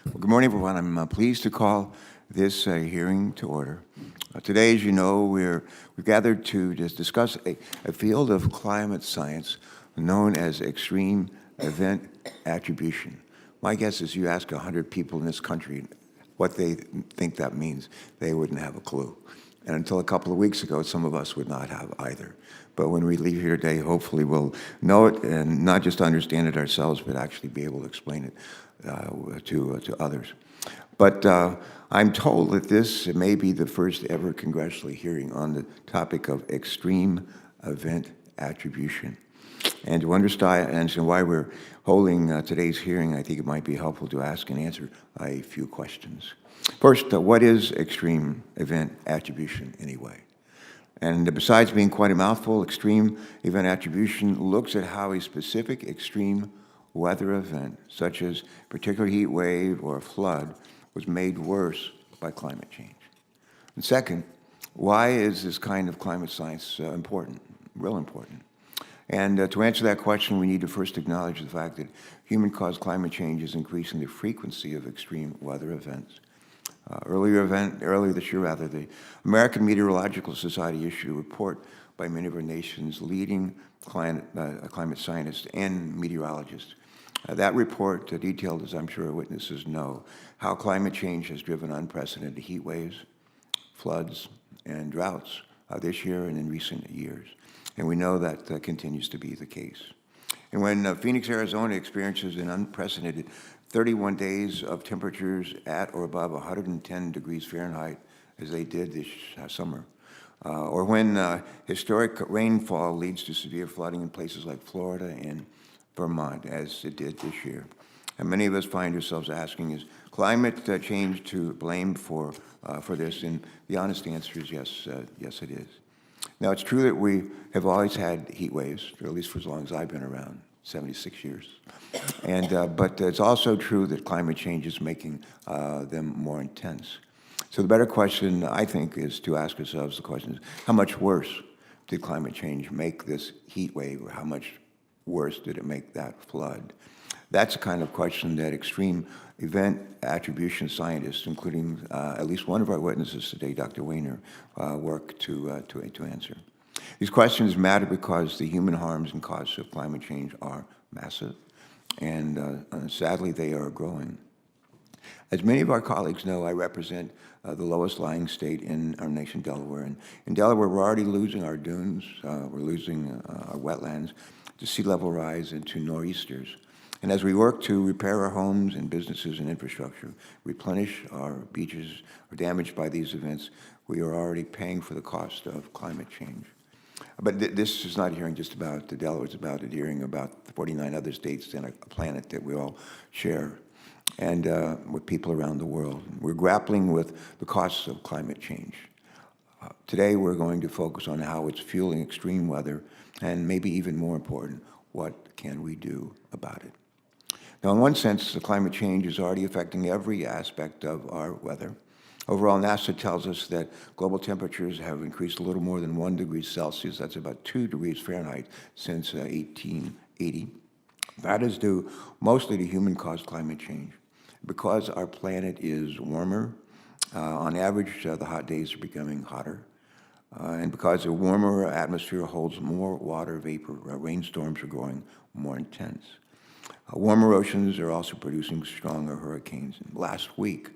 Well, good morning, everyone. I'm pleased to call this hearing to order. Today, as you know, we're gathered to just discuss a field of climate science known as extreme event attribution. My guess is you ask 100 people in this country what they think that means, they wouldn't have a clue. And until a couple of weeks ago, some of us would not have either. But when we leave here today, hopefully we'll know it and not just understand it ourselves, but actually be able to explain it to others. But I'm told that this may be the first ever congressional hearing on the topic of extreme event attribution. And to understand why we're holding today's hearing, I think it might be helpful to ask and answer a few questions. First, what is extreme event attribution anyway? And besides being quite a mouthful, extreme event attribution looks at how a specific extreme weather event, such as a particular heat wave or a flood, was made worse by climate change. And second, why is this kind of climate science important, real important? And to answer that question, we need to first acknowledge the fact that human-caused climate change is increasing the frequency of extreme weather events. Earlier this year, the American Meteorological Society issued a report by many of our nation's leading climate scientists and meteorologists. That report detailed, as I'm sure our witnesses know, how climate change has driven unprecedented heat waves, floods, and droughts this year and in recent years. And we know that continues to be the case. And when Phoenix, Arizona experiences an unprecedented 31 days of temperatures at or above 110 degrees Fahrenheit, as they did this summer, or when historic rainfall leads to severe flooding in places like Florida and Vermont, as it did this year. And many of us find ourselves asking, is climate change to blame for this? And the honest answer is yes, yes it is. Now, it's true that we have always had heat waves, or at least for as long as I've been around, 76 years. And but it's also true that climate change is making them more intense. So the better question, I think, is to ask ourselves the question is, how much worse did climate change make this heat wave, or how much worse did it make that flood? That's the kind of question that extreme event attribution scientists, including at least one of our witnesses today, Dr. Wehner, work to answer. These questions matter because the human harms and costs of climate change are massive, and sadly, they are growing. As many of our colleagues know, I represent the lowest lying state in our nation, Delaware. And in Delaware, we're already losing our dunes, we're losing our wetlands to sea level rise and to nor'easters. And as we work to repair our homes and businesses and infrastructure, replenish our beaches are damaged by these events, we are already paying for the cost of climate change. But this is not a hearing just about the Delaware, it's about a hearing about 49 other states and a planet that we all share, and with people around the world. We're grappling with the costs of climate change. Today, we're going to focus on how it's fueling extreme weather, and maybe even more important, what can we do about it? Now, in one sense, the climate change is already affecting every aspect of our weather. Overall, NASA tells us that global temperatures have increased a little more than 1 degree Celsius, that's about 2 degrees Fahrenheit, since 1880. That is due mostly to human-caused climate change. Because our planet is warmer, on average, the hot days are becoming hotter. And because a warmer atmosphere holds more water vapor, rainstorms are growing more intense. Warmer oceans are also producing stronger hurricanes. And last week,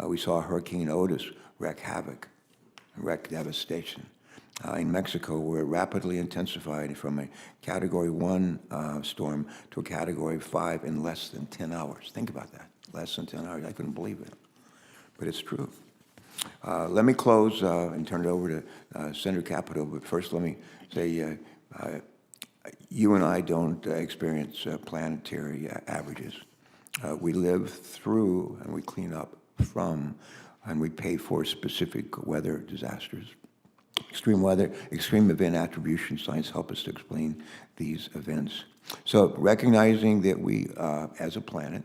we saw Hurricane Otis wreak havoc, wreak devastation. In Mexico, where it rapidly intensified from a Category 1 storm to a Category 5 in less than 10 hours. Think about that, less than 10 hours. I couldn't believe it, but it's true. Let me close and turn it over to Senator Capito, but first let me say you and I don't experience planetary averages. We live through and we clean up from and we pay for specific weather disasters. Extreme event attribution science help us to explain these events. So recognizing that we, as a planet,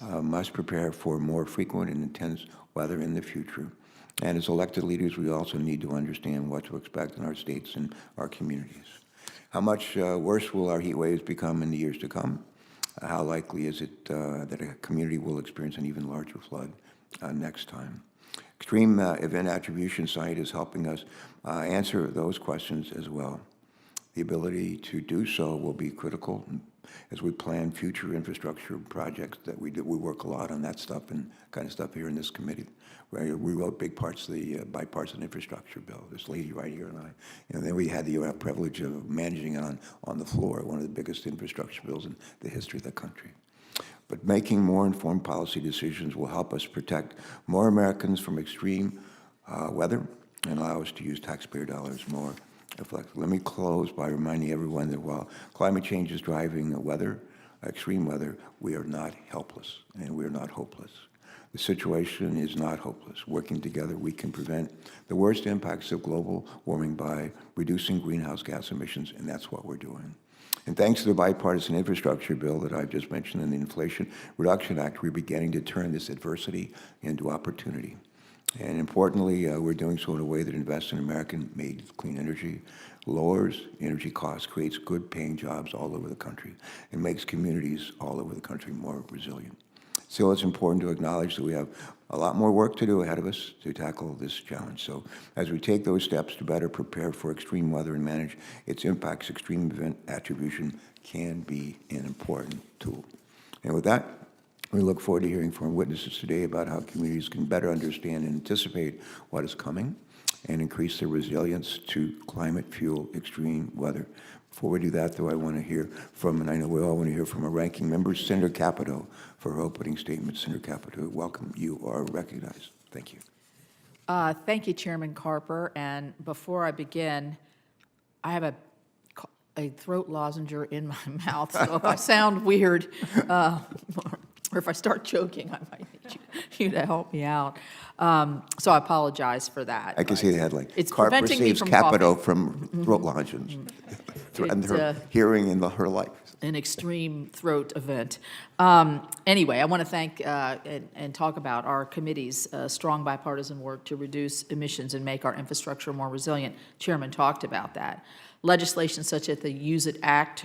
must prepare for more frequent and intense weather in the future. And as elected leaders, we also need to understand what to expect in our states and our communities. How much worse will our heat waves become in the years to come? How likely is it that a community will experience an even larger flood next time? Extreme event attribution site is helping us answer those questions as well. The ability to do so will be critical as we plan future infrastructure projects that we do. We work a lot on that stuff and kind of stuff here in this committee. Where we wrote big parts of the bipartisan infrastructure bill. This lady right here and I. And then we had the privilege of managing it on the floor, one of the biggest infrastructure bills in the history of the country. But making more informed policy decisions will help us protect more Americans from extreme weather and allow us to use taxpayer dollars more effectively. Let me close by reminding everyone that while climate change is driving extreme weather, we are not helpless and we are not hopeless. The situation is not hopeless. Working together, we can prevent the worst impacts of global warming by reducing greenhouse gas emissions, and that's what we're doing. And thanks to the bipartisan infrastructure bill that I've just mentioned and the Inflation Reduction Act, we're beginning to turn this adversity into opportunity. And importantly, we're doing so in a way that invests in American-made clean energy, lowers energy costs, creates good-paying jobs all over the country, and makes communities all over the country more resilient. Still, it's important to acknowledge that we have a lot more work to do ahead of us to tackle this challenge. So as we take those steps to better prepare for extreme weather and manage its impacts, extreme event attribution can be an important tool. And with that, we look forward to hearing from witnesses today about how communities can better understand and anticipate what is coming and increase their resilience to climate-fueled extreme weather. Before we do that, though, I want to hear from, and I know we all want to hear from a ranking member, Senator Capito, for her opening statement. Senator Capito, welcome. You are recognized. Thank you. Thank you, Chairman Carper. And before I begin, I have a throat lozenger in my mouth, so if I sound weird or if I start choking, I might need you to help me out. So I apologize for that. I can see the headline. It's Carper preventing me saves from Capito coughing. from throat lozenges. Threatened her hearing in her life. An extreme throat event. Anyway, I want to thank and talk about our committee's strong bipartisan work to reduce emissions and make our infrastructure more resilient. Chairman talked about that. Legislation such as the Use It Act,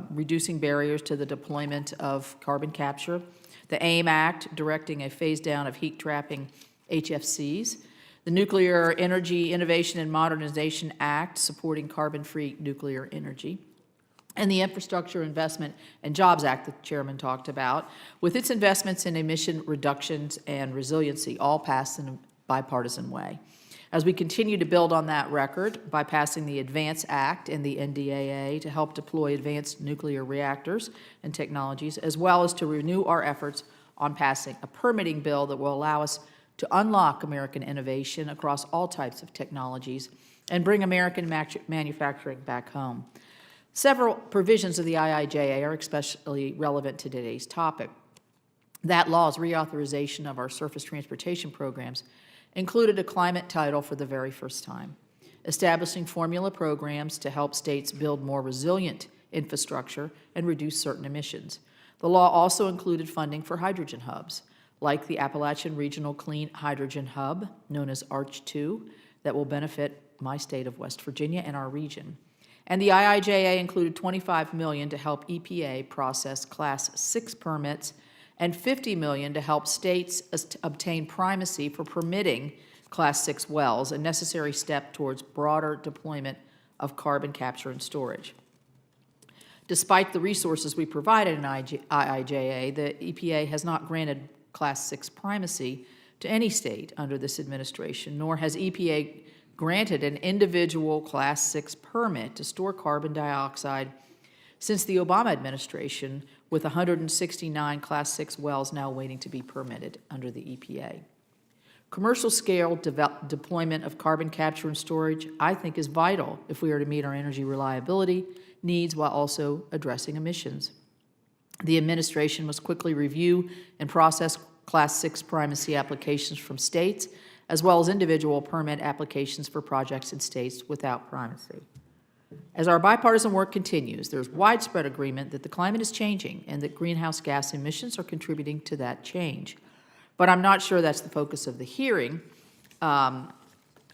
reducing barriers to the deployment of carbon capture, the AIM Act, directing a phase down of heat trapping HFCs, the Nuclear Energy Innovation and Modernization Act, supporting carbon-free nuclear energy, and the Infrastructure Investment and Jobs Act that the Chairman talked about, with its investments in emission reductions and resiliency, all passed in a bipartisan way. As we continue to build on that record by passing the ADVANCE Act and the NDAA to help deploy advanced nuclear reactors and technologies, as well as to renew our efforts on passing a permitting bill that will allow us to unlock American innovation across all types of technologies and bring American manufacturing back home. Several provisions of the IIJA are especially relevant to today's topic. That law's reauthorization of our surface transportation programs included a climate title for the very first time, establishing formula programs to help states build more resilient infrastructure and reduce certain emissions. The law also included funding for hydrogen hubs, like the Appalachian Regional Clean Hydrogen Hub, known as ARCH-2, that will benefit my state of West Virginia and our region. And the IIJA included $25 million to help EPA process Class 6 permits and $50 million to help states obtain primacy for permitting Class 6 wells, a necessary step towards broader deployment of carbon capture and storage. Despite the resources we provided in IIJA, the EPA has not granted Class 6 primacy to any state under this administration, nor has EPA granted an individual Class 6 permit to store carbon dioxide since the Obama administration, with 169 Class 6 wells now waiting to be permitted under the EPA. Commercial scale deployment of carbon capture and storage, I think, is vital if we are to meet our energy reliability needs while also addressing emissions. The administration must quickly review and process Class 6 primacy applications from states, as well as individual permit applications for projects in states without primacy. As our bipartisan work continues, there's widespread agreement that the climate is changing and that greenhouse gas emissions are contributing to that change. But I'm not sure that's the focus of the hearing. I'm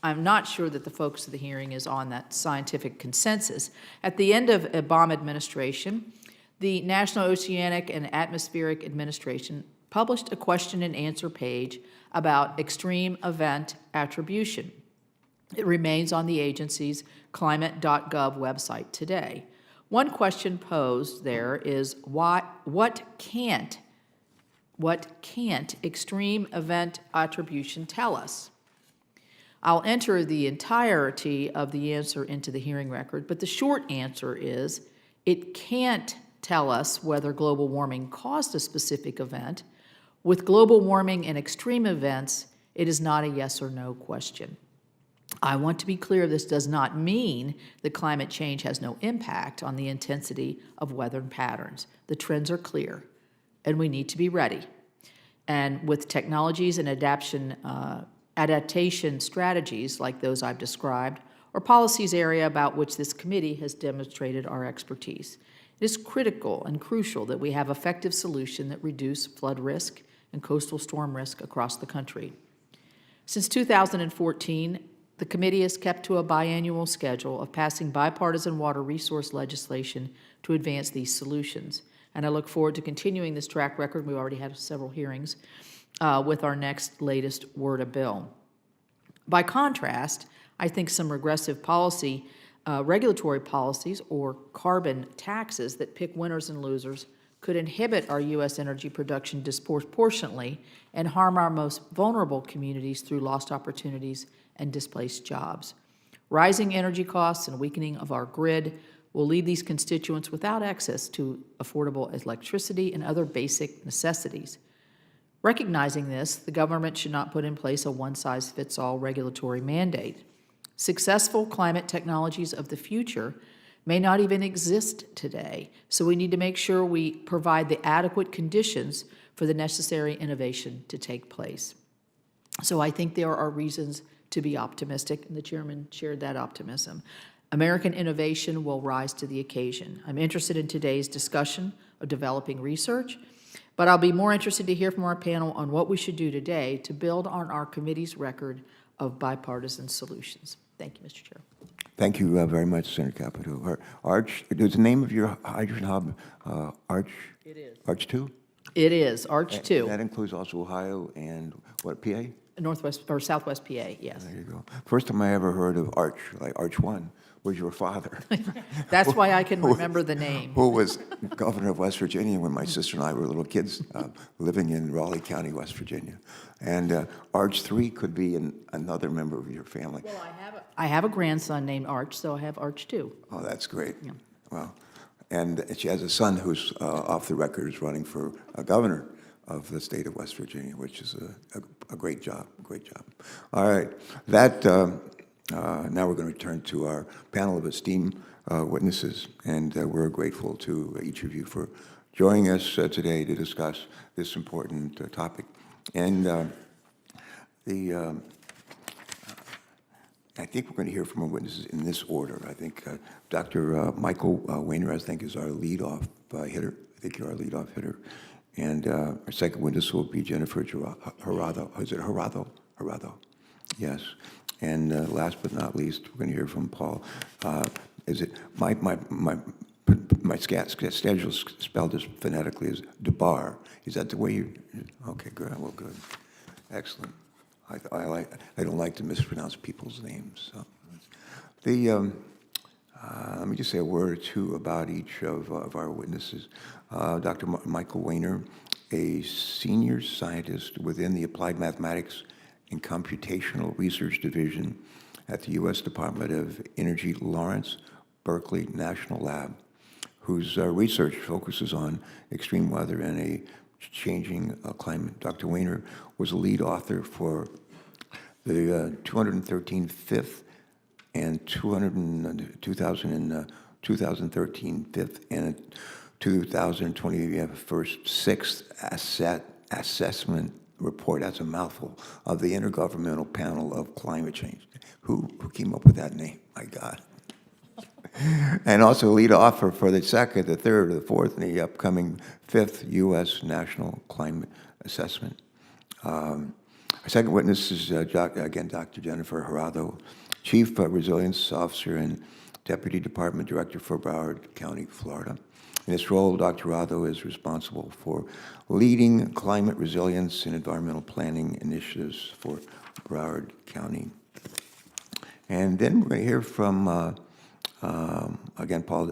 not sure that the focus of the hearing is on that scientific consensus. At the end of Obama administration, The National Oceanic and Atmospheric Administration published a question and answer page about extreme event attribution. It remains on the agency's climate.gov website today. One question posed there is what can't extreme event attribution tell us? I'll enter the entirety of the answer into the hearing record, but the short answer is it can't tell us whether global warming caused a specific event. With global warming and extreme events, it is not a yes or no question. I want to be clear, this does not mean that climate change has no impact on the intensity of weather patterns. The trends are clear, and we need to be ready. And with technologies and adaptation strategies like those I've described, or policies area about which this committee has demonstrated our expertise, it is critical and crucial that we have effective solutions that reduce flood risk and coastal storm risk across the country. Since 2014, the committee has kept to a biannual schedule of passing bipartisan water resource legislation to advance these solutions. And I look forward to continuing this track record. We already had several hearings with our next latest WRDA bill. By contrast, I think some regressive policy, regulatory policies or carbon taxes that pick winners and losers could inhibit our U.S. energy production disproportionately and harm our most vulnerable communities through lost opportunities and displaced jobs. Rising energy costs and weakening of our grid will leave these constituents without access to affordable electricity and other basic necessities. Recognizing this, the government should not put in place a one-size-fits-all regulatory mandate. Successful climate technologies of the future may not even exist today, so we need to make sure we provide the adequate conditions for the necessary innovation to take place. So I think there are reasons to be optimistic, and the chairman shared that optimism. American innovation will rise to the occasion. I'm interested in today's discussion of developing research, but I'll be more interested to hear from our panel on what we should do today to build on our committee's record of bipartisan solutions. Thank you, Mr. Chair. Thank you very much, Senator Capito. Arch, is the name of your hydrogen hub Arch? It is. Arch 2? It is, Arch 2. That includes also Ohio and what, PA? Northwest or Southwest PA, yes. There you go. First time I ever heard of Arch, like Arch 1, was your father. That's why I can remember the name. Who was governor of West Virginia when my sister and I were little kids living in Raleigh County, West Virginia. And Arch 3 could be another member of your family. Well, I have a grandson named Arch, so I have Arch 2. Oh, that's great. Yeah. Well, and she has a son who's off the record is running for governor of the state of West Virginia, which is a great job, great job. All right, that, now we're going to turn to our panel of esteemed witnesses, and we're grateful to each of you for joining us today to discuss this important topic. And I think we're going to hear from our witnesses in this order. I think Dr. Michael Wehner, I think, is our lead-off hitter. I think you're our lead-off hitter. And our second witness will be Jennifer Herado. Is it Herado? Herado. Yes. And last but not least, we're going to hear from Paul. Is it my schedule spelled as phonetically as Dehba? Is that the way you? Okay, good. Well, good. Excellent. I don't like to mispronounce people's names. So. Let me just say a word or two about each of our witnesses. Dr. Michael Wehner, a senior scientist within the Applied Mathematics and Computational Research Division at the U.S. Department of Energy Lawrence Berkeley National Lab, whose research focuses on extreme weather and a changing climate. Dr. Wehner was a lead author for the 213 fifth and 2013 fifth and 2020 first sixth assessment report. That's a mouthful, of the Intergovernmental Panel of Climate Change. Who came up with that name? My God. And also lead author for the second, the third, the fourth, and the upcoming fifth U.S. National Climate Assessment. Our second witness is, again, Dr. Jennifer Herado, Chief Resilience Officer and Deputy Department Director for Broward County, Florida. In this role, Dr. Herado is responsible for leading climate resilience and environmental planning initiatives for Broward County. And then we're going to hear from, again, Paul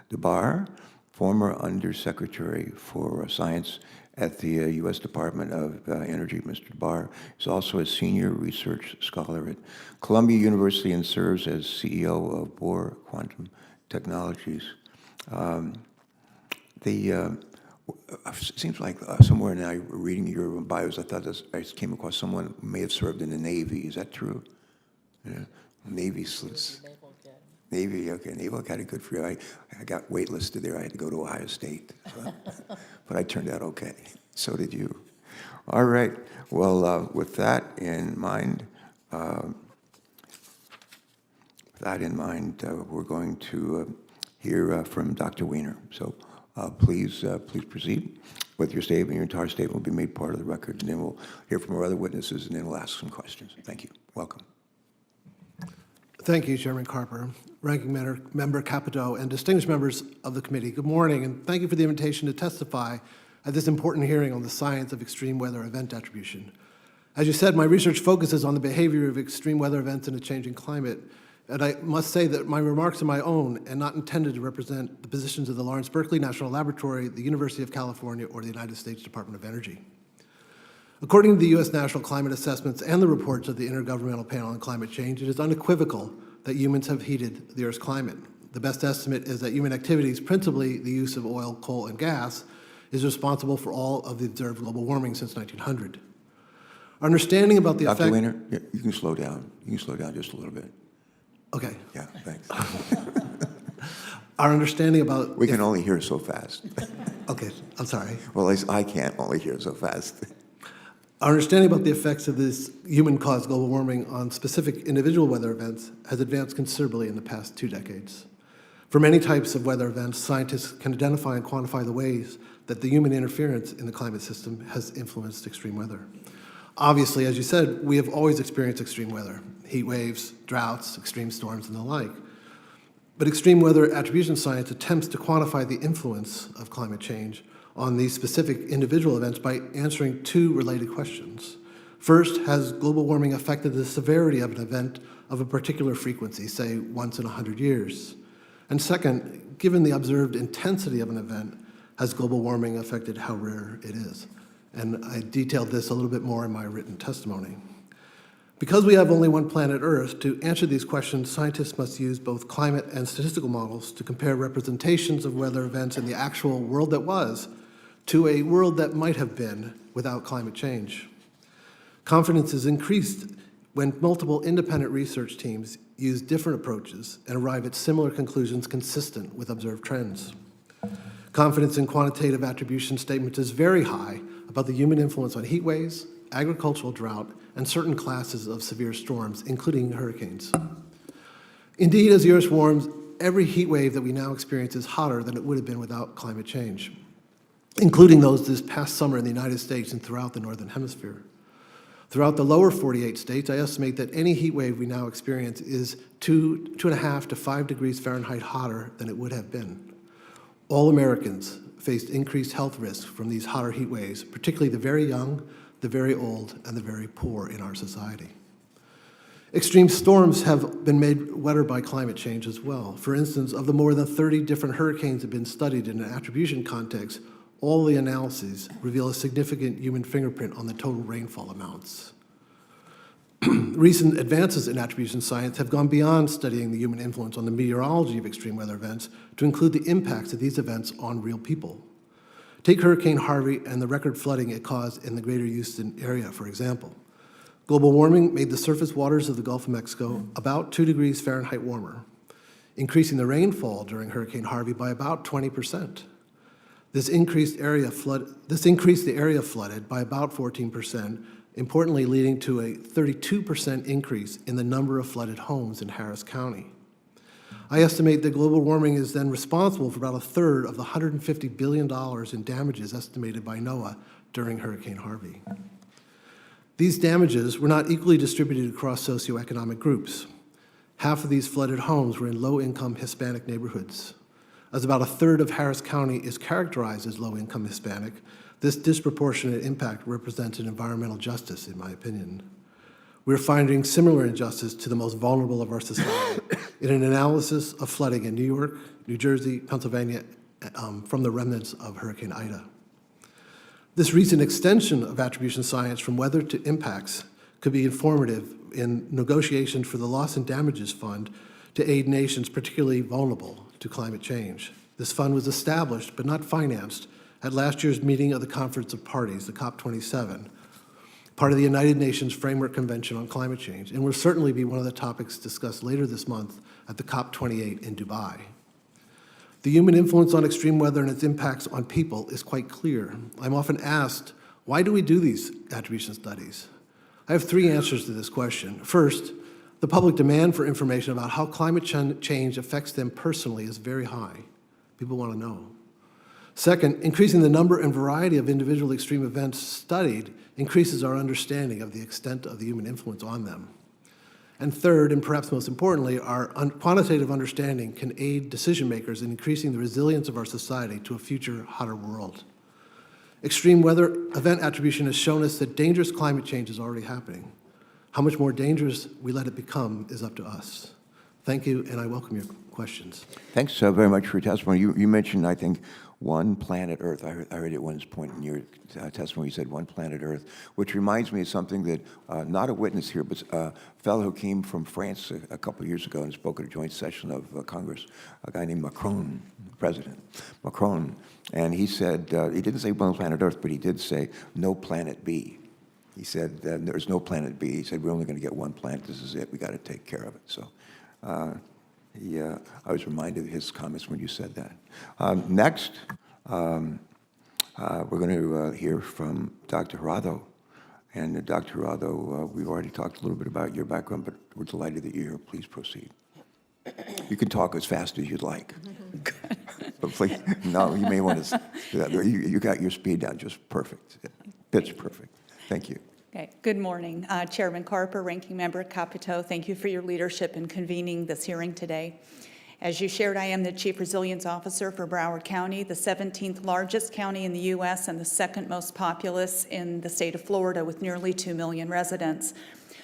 Dehba, former Undersecretary for Science at the U.S. Department of Energy. Mr. Dehba is also a senior research scholar at Columbia University and serves as CEO of Bohr Quantum Technologies. It seems like somewhere now, reading your bios, I thought I came across someone who may have served in the Navy. Is that true? Yeah. Navy slits. Navy, okay. Naval Academy, good for you. I got waitlisted there. I had to go to Ohio State. But I turned out okay. So did you. All right. Well, with that in mind, we're going to hear from Dr. Wehner. So please proceed with your statement. Your entire statement will be made part of the record, and then we'll hear from our other witnesses, and then we'll ask some questions. Thank you. Welcome. Thank you, Chairman Carper, Ranking Member Capito, and distinguished members of the committee. Good morning, and thank you for the invitation to testify at this important hearing on the science of extreme weather event attribution. As you said, my research focuses on the behavior of extreme weather events in a changing climate, and I must say that my remarks are my own and not intended to represent the positions of the Lawrence Berkeley National Laboratory, the University of California, or the United States Department of Energy. According to the U.S. National Climate Assessments and the reports of the Intergovernmental Panel on Climate Change, it is unequivocal that humans have heated the Earth's climate. The best estimate is that human activities, principally the use of oil, coal, and gas, is responsible for all of the observed global warming since 1900. Our understanding about the Dr. effect... Wehner, you can slow down. You can slow down just a little bit. Okay. Yeah, thanks. Our understanding about... We can only hear so fast. Okay, I'm sorry. Well, at least I can't only hear so fast. Our understanding about the effects of this human-caused global warming on specific individual weather events has advanced considerably in the past 2 decades. For many types of weather events, scientists can identify and quantify the ways that the human interference in the climate system has influenced extreme weather. Obviously, as you said, we have always experienced extreme weather, heat waves, droughts, extreme storms, and the like. But extreme weather attribution science attempts to quantify the influence of climate change on these specific individual events by answering 2 related questions. First, has global warming affected the severity of an event of a particular frequency, say once in 100 years? And second, given the observed intensity of an event, has global warming affected how rare it is? And I detailed this a little bit more in my written testimony. Because we have only one planet Earth, to answer these questions, scientists must use both climate and statistical models to compare representations of weather events in the actual world that was to a world that might have been without climate change. Confidence is increased when multiple independent research teams use different approaches and arrive at similar conclusions consistent with observed trends. Confidence in quantitative attribution statements is very high about the human influence on heat waves, agricultural drought, and certain classes of severe storms, including hurricanes. Indeed, as the Earth warms, every heat wave that we now experience is hotter than it would have been without climate change, including those this past summer in the United States and throughout the Northern Hemisphere. Throughout the lower 48 states, I estimate that any heat wave we now experience is 2.5 to 5 degrees Fahrenheit hotter than it would have been. All Americans faced increased health risks from these hotter heat waves, particularly the very young, the very old, and the very poor in our society. Extreme storms have been made wetter by climate change as well. For instance, of the more than 30 different hurricanes that have been studied in an attribution context, all the analyses reveal a significant human fingerprint on the total rainfall amounts. Recent advances in attribution science have gone beyond studying the human influence on the meteorology of extreme weather events to include the impacts of these events on real people. Take Hurricane Harvey and the record flooding it caused in the greater Houston area, for example. Global warming made the surface waters of the Gulf of Mexico about 2 degrees Fahrenheit warmer, increasing the rainfall during Hurricane Harvey by about 20%. This increased the area flooded by about 14%, importantly leading to a 32% increase in the number of flooded homes in Harris County. I estimate that global warming is then responsible for about 1/3 of the $150 billion in damages estimated by NOAA during Hurricane Harvey. These damages were not equally distributed across socioeconomic groups. Half of these flooded homes were in low-income Hispanic neighborhoods. As about a third of Harris County is characterized as low-income Hispanic, this disproportionate impact represents an environmental justice, in my opinion. We're finding similar injustice to the most vulnerable of our society in an analysis of flooding in New York, New Jersey, Pennsylvania, from the remnants of Hurricane Ida. This recent extension of attribution science from weather to impacts could be informative in negotiations for the Loss and Damages Fund to aid nations particularly vulnerable to climate change. This fund was established but not financed at last year's meeting of the Conference of Parties, the COP27, part of the United Nations Framework Convention on Climate Change, and will certainly be one of the topics discussed later this month at the COP28 in Dubai. The human influence on extreme weather and its impacts on people is quite clear. I'm often asked, why do we do these attribution studies? I have three answers to this question. First, the public demand for information about how climate change affects them personally is very high. People want to know. Second, increasing the number and variety of individual extreme events studied increases our understanding of the extent of the human influence on them. And third, and perhaps most importantly, our quantitative understanding can aid decision makers in increasing the resilience of our society to a future hotter world. Extreme weather event attribution has shown us that dangerous climate change is already happening. How much more dangerous we let it become is up to us. Thank you, and I welcome your questions. Thanks very much for your testimony. You mentioned, I think, one planet Earth. I heard at one point in your testimony you said one planet Earth, which reminds me of something that, not a witness here, but a fellow who came from France a couple of years ago and spoke at a joint session of Congress, a guy named Macron, President Macron. And he said, he didn't say one planet Earth, but he did say no planet B. He said, there's no planet B. He said, we're only going to get one planet. This is it. We got to take care of it. So I was reminded of his comments when you said that. Next, we're going to hear from Dr. Herado. And Dr. Herado, we've already talked a little bit about your background, but we're delighted that you're here. Please proceed. You can talk as fast as you'd like. But please, no, you may want to do that. You got your speed down just perfect. Pitch perfect. Thank you. Okay. Good morning. Chairman Carper, Ranking Member Capito, thank you for your leadership in convening this hearing today. As you shared, I am the Chief Resilience Officer for Broward County, the 17th largest county in the U.S. and the second most populous in the state of Florida with nearly 2 million residents.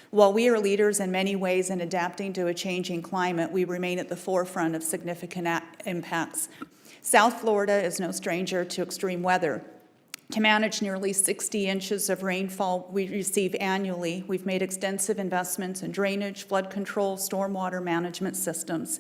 While we are leaders in many ways in adapting to a changing climate, we remain at the forefront of significant impacts. South Florida is no stranger to extreme weather. To manage nearly 60 inches of rainfall we receive annually, we've made extensive investments in drainage, flood control, stormwater management systems.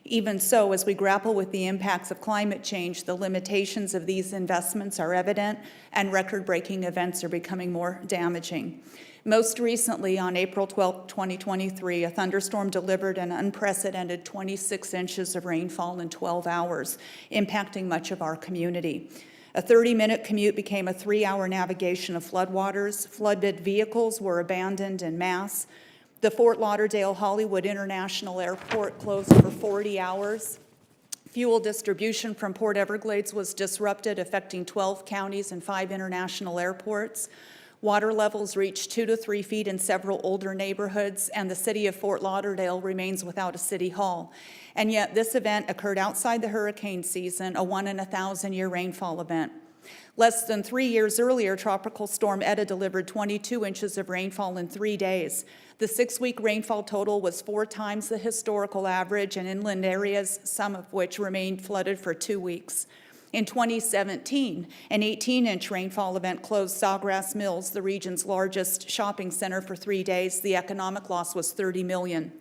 Even so, as we grapple with the impacts of climate change, the limitations of these investments are evident, and record-breaking events are becoming more damaging. Most recently, on April 12, 2023, a thunderstorm delivered an unprecedented 26 inches of rainfall in 12 hours, impacting much of our community. A 30-minute commute became a 3-hour navigation of floodwaters. Flooded vehicles were abandoned en masse. The Fort Lauderdale-Hollywood International Airport closed for 40 hours. Fuel distribution from Port Everglades was disrupted, affecting 12 counties and 5 international airports. Water levels reached 2 to 3 feet in several older neighborhoods, and the city of Fort Lauderdale remains without a city hall. And yet this event occurred outside the hurricane season, a 1-in-1,000-year rainfall event. Less than 3 years earlier, Tropical Storm Eta delivered 22 inches of rainfall in 3 days. The 6-week rainfall total was 4 times the historical average in inland areas, some of which remained flooded for 2 weeks. In 2017, an 18-inch rainfall event closed Sawgrass Mills, the region's largest shopping center, for 3 days. The economic loss was $30 million.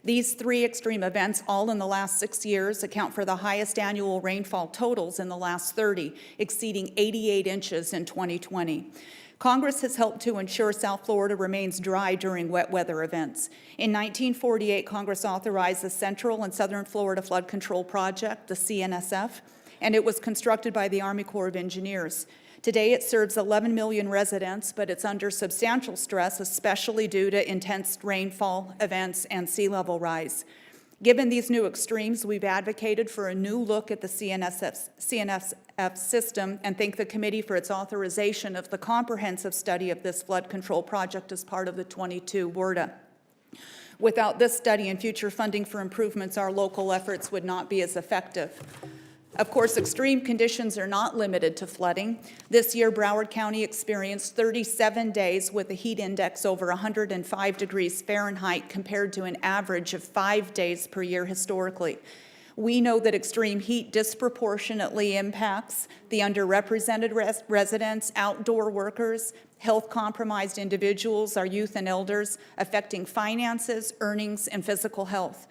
These 3 extreme events, all in the last 6 years, account for the highest annual rainfall totals in the last 30, exceeding 88 inches in 2020. Congress has helped to ensure South Florida remains dry during wet weather events. In 1948, Congress authorized the Central and Southern Florida Flood Control Project, the CNSF, and it was constructed by the Army Corps of Engineers. Today, it serves 11 million residents, but it's under substantial stress, especially due to intense rainfall events and sea level rise. Given these new extremes, we've advocated for a new look at the CNSF system and thank the committee for its authorization of the comprehensive study of this flood control project as part of the 22 WRDA. Without this study and future funding for improvements, our local efforts would not be as effective. Of course, extreme conditions are not limited to flooding. This year, Broward County experienced 37 days with a heat index over 105 degrees Fahrenheit compared to an average of 5 days per year historically. We know that extreme heat disproportionately impacts the underrepresented residents, outdoor workers, health-compromised individuals, our youth and elders, affecting finances, earnings, and physical health.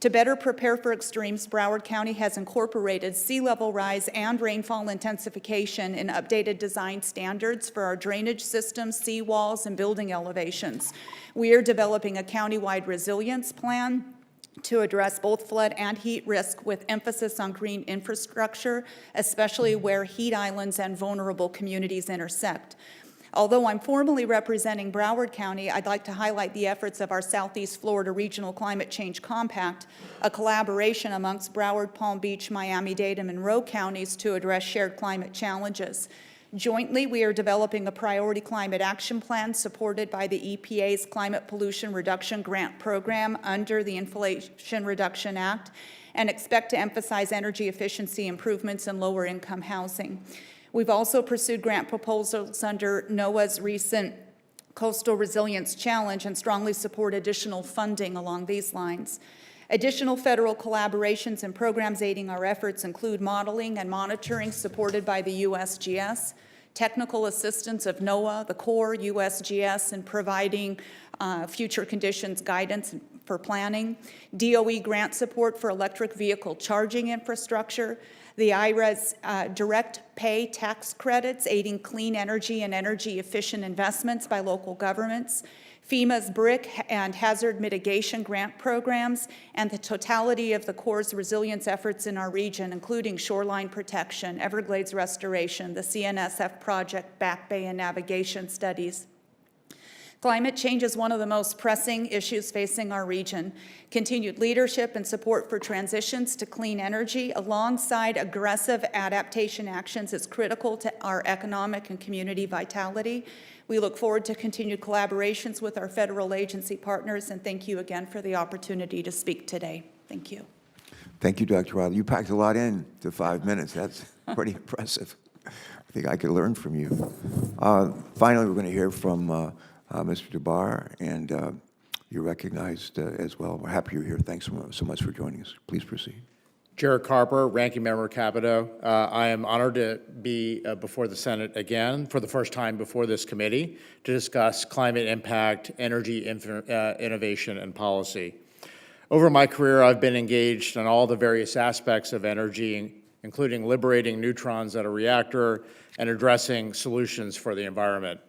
To better prepare for extremes, Broward County has incorporated sea level rise and rainfall intensification in updated design standards for our drainage systems, seawalls, and building elevations. We are developing a countywide resilience plan to address both flood and heat risk with emphasis on green infrastructure, especially where heat islands and vulnerable communities intersect. Although I'm formally representing Broward County, I'd like to highlight the efforts of our Southeast Florida Regional Climate Change Compact, a collaboration amongst Broward, Palm Beach, Miami-Dade, and Monroe counties to address shared climate challenges. Jointly, we are developing a priority climate action plan supported by the EPA's Climate Pollution Reduction Grant Program under the Inflation Reduction Act, and expect to emphasize energy efficiency improvements in lower-income housing. We've also pursued grant proposals under NOAA's recent Coastal Resilience Challenge and strongly support additional funding along these lines. Additional federal collaborations and programs aiding our efforts include modeling and monitoring supported by the USGS, technical assistance of NOAA, the Corps, USGS, in providing future conditions guidance for planning, DOE grant support for electric vehicle charging infrastructure, the IRA's direct pay tax credits aiding clean energy and energy efficient investments by local governments, FEMA's BRIC and hazard mitigation grant programs, and the totality of the Corps' resilience efforts in our region, including shoreline protection, Everglades restoration, the CNSF project, Back Bay and navigation studies. Climate change is one of the most pressing issues facing our region. Continued leadership and support for transitions to clean energy alongside aggressive adaptation actions is critical to our economic and community vitality. We look forward to continued collaborations with our federal agency partners, and thank you again for the opportunity to speak today. Thank you. Thank you, Dr. Riley. You packed a lot in to 5 minutes. That's pretty impressive. I think I could learn from you. Finally, we're going to hear from Mr. Dehba, and you're recognized as well. We're happy you're here. Thanks so much for joining us. Please proceed. Chair Carper, Ranking Member Capito, I am honored to be before the Senate again for the first time before this committee to discuss climate impact, energy innovation, and policy. Over my career, I've been engaged in all the various aspects of energy, including liberating neutrons at a reactor and addressing solutions for the environment.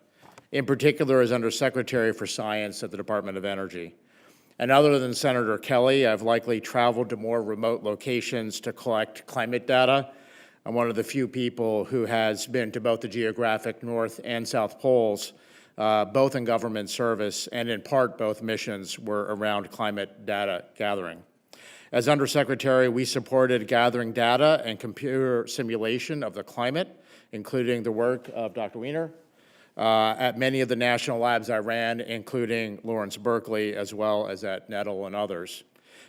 In particular, as Undersecretary for Science at the Department of Energy. And other than Senator Kelly, I've likely traveled to more remote locations to collect climate data. I'm one of the few people who has been to both the geographic North and South Poles, both in government service, and in part both missions were around climate data gathering. As Undersecretary, we supported gathering data and computer simulation of the climate, including the work of Dr. Wehner, at many of the national labs I ran, including Lawrence Berkeley, as well as at Nettle and others,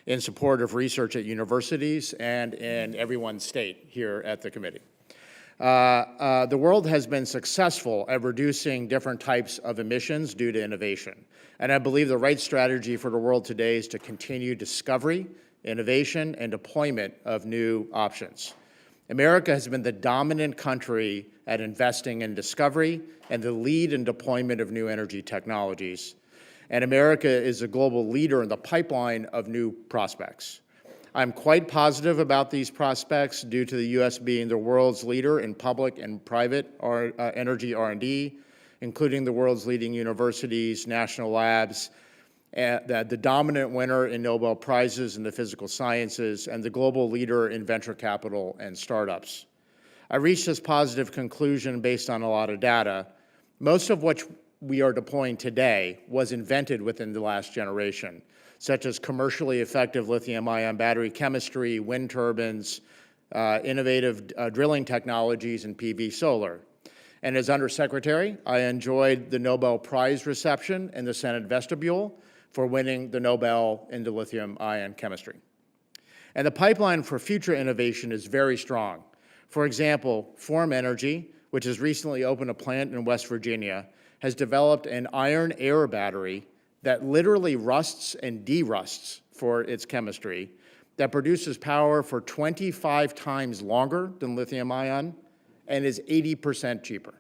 in support of research at universities and in everyone's state here at the committee. The world has been successful at reducing different types of emissions due to innovation. And I believe the right strategy for the world today is to continue discovery, innovation, and deployment of new options. America has been the dominant country at investing in discovery and the lead in deployment of new energy technologies. And America is a global leader in the pipeline of new prospects. I'm quite positive about these prospects due to the U.S. being the world's leader in public and private energy R&D, including the world's leading universities, national labs, the dominant winner in Nobel Prizes in the physical sciences, and the global leader in venture capital and startups. I reached this positive conclusion based on a lot of data, most of which we are deploying today was invented within the last generation, such as commercially effective lithium-ion battery chemistry, wind turbines, innovative drilling technologies, and PV solar. And as Undersecretary, I enjoyed the Nobel Prize reception in the Senate vestibule for winning the Nobel into lithium-ion chemistry. And the pipeline for future innovation is very strong. For example, Form Energy, which has recently opened a plant in West Virginia, has developed an iron air battery that literally rusts and derusts for its chemistry, that produces power for 25 times longer than lithium-ion and is 80% cheaper.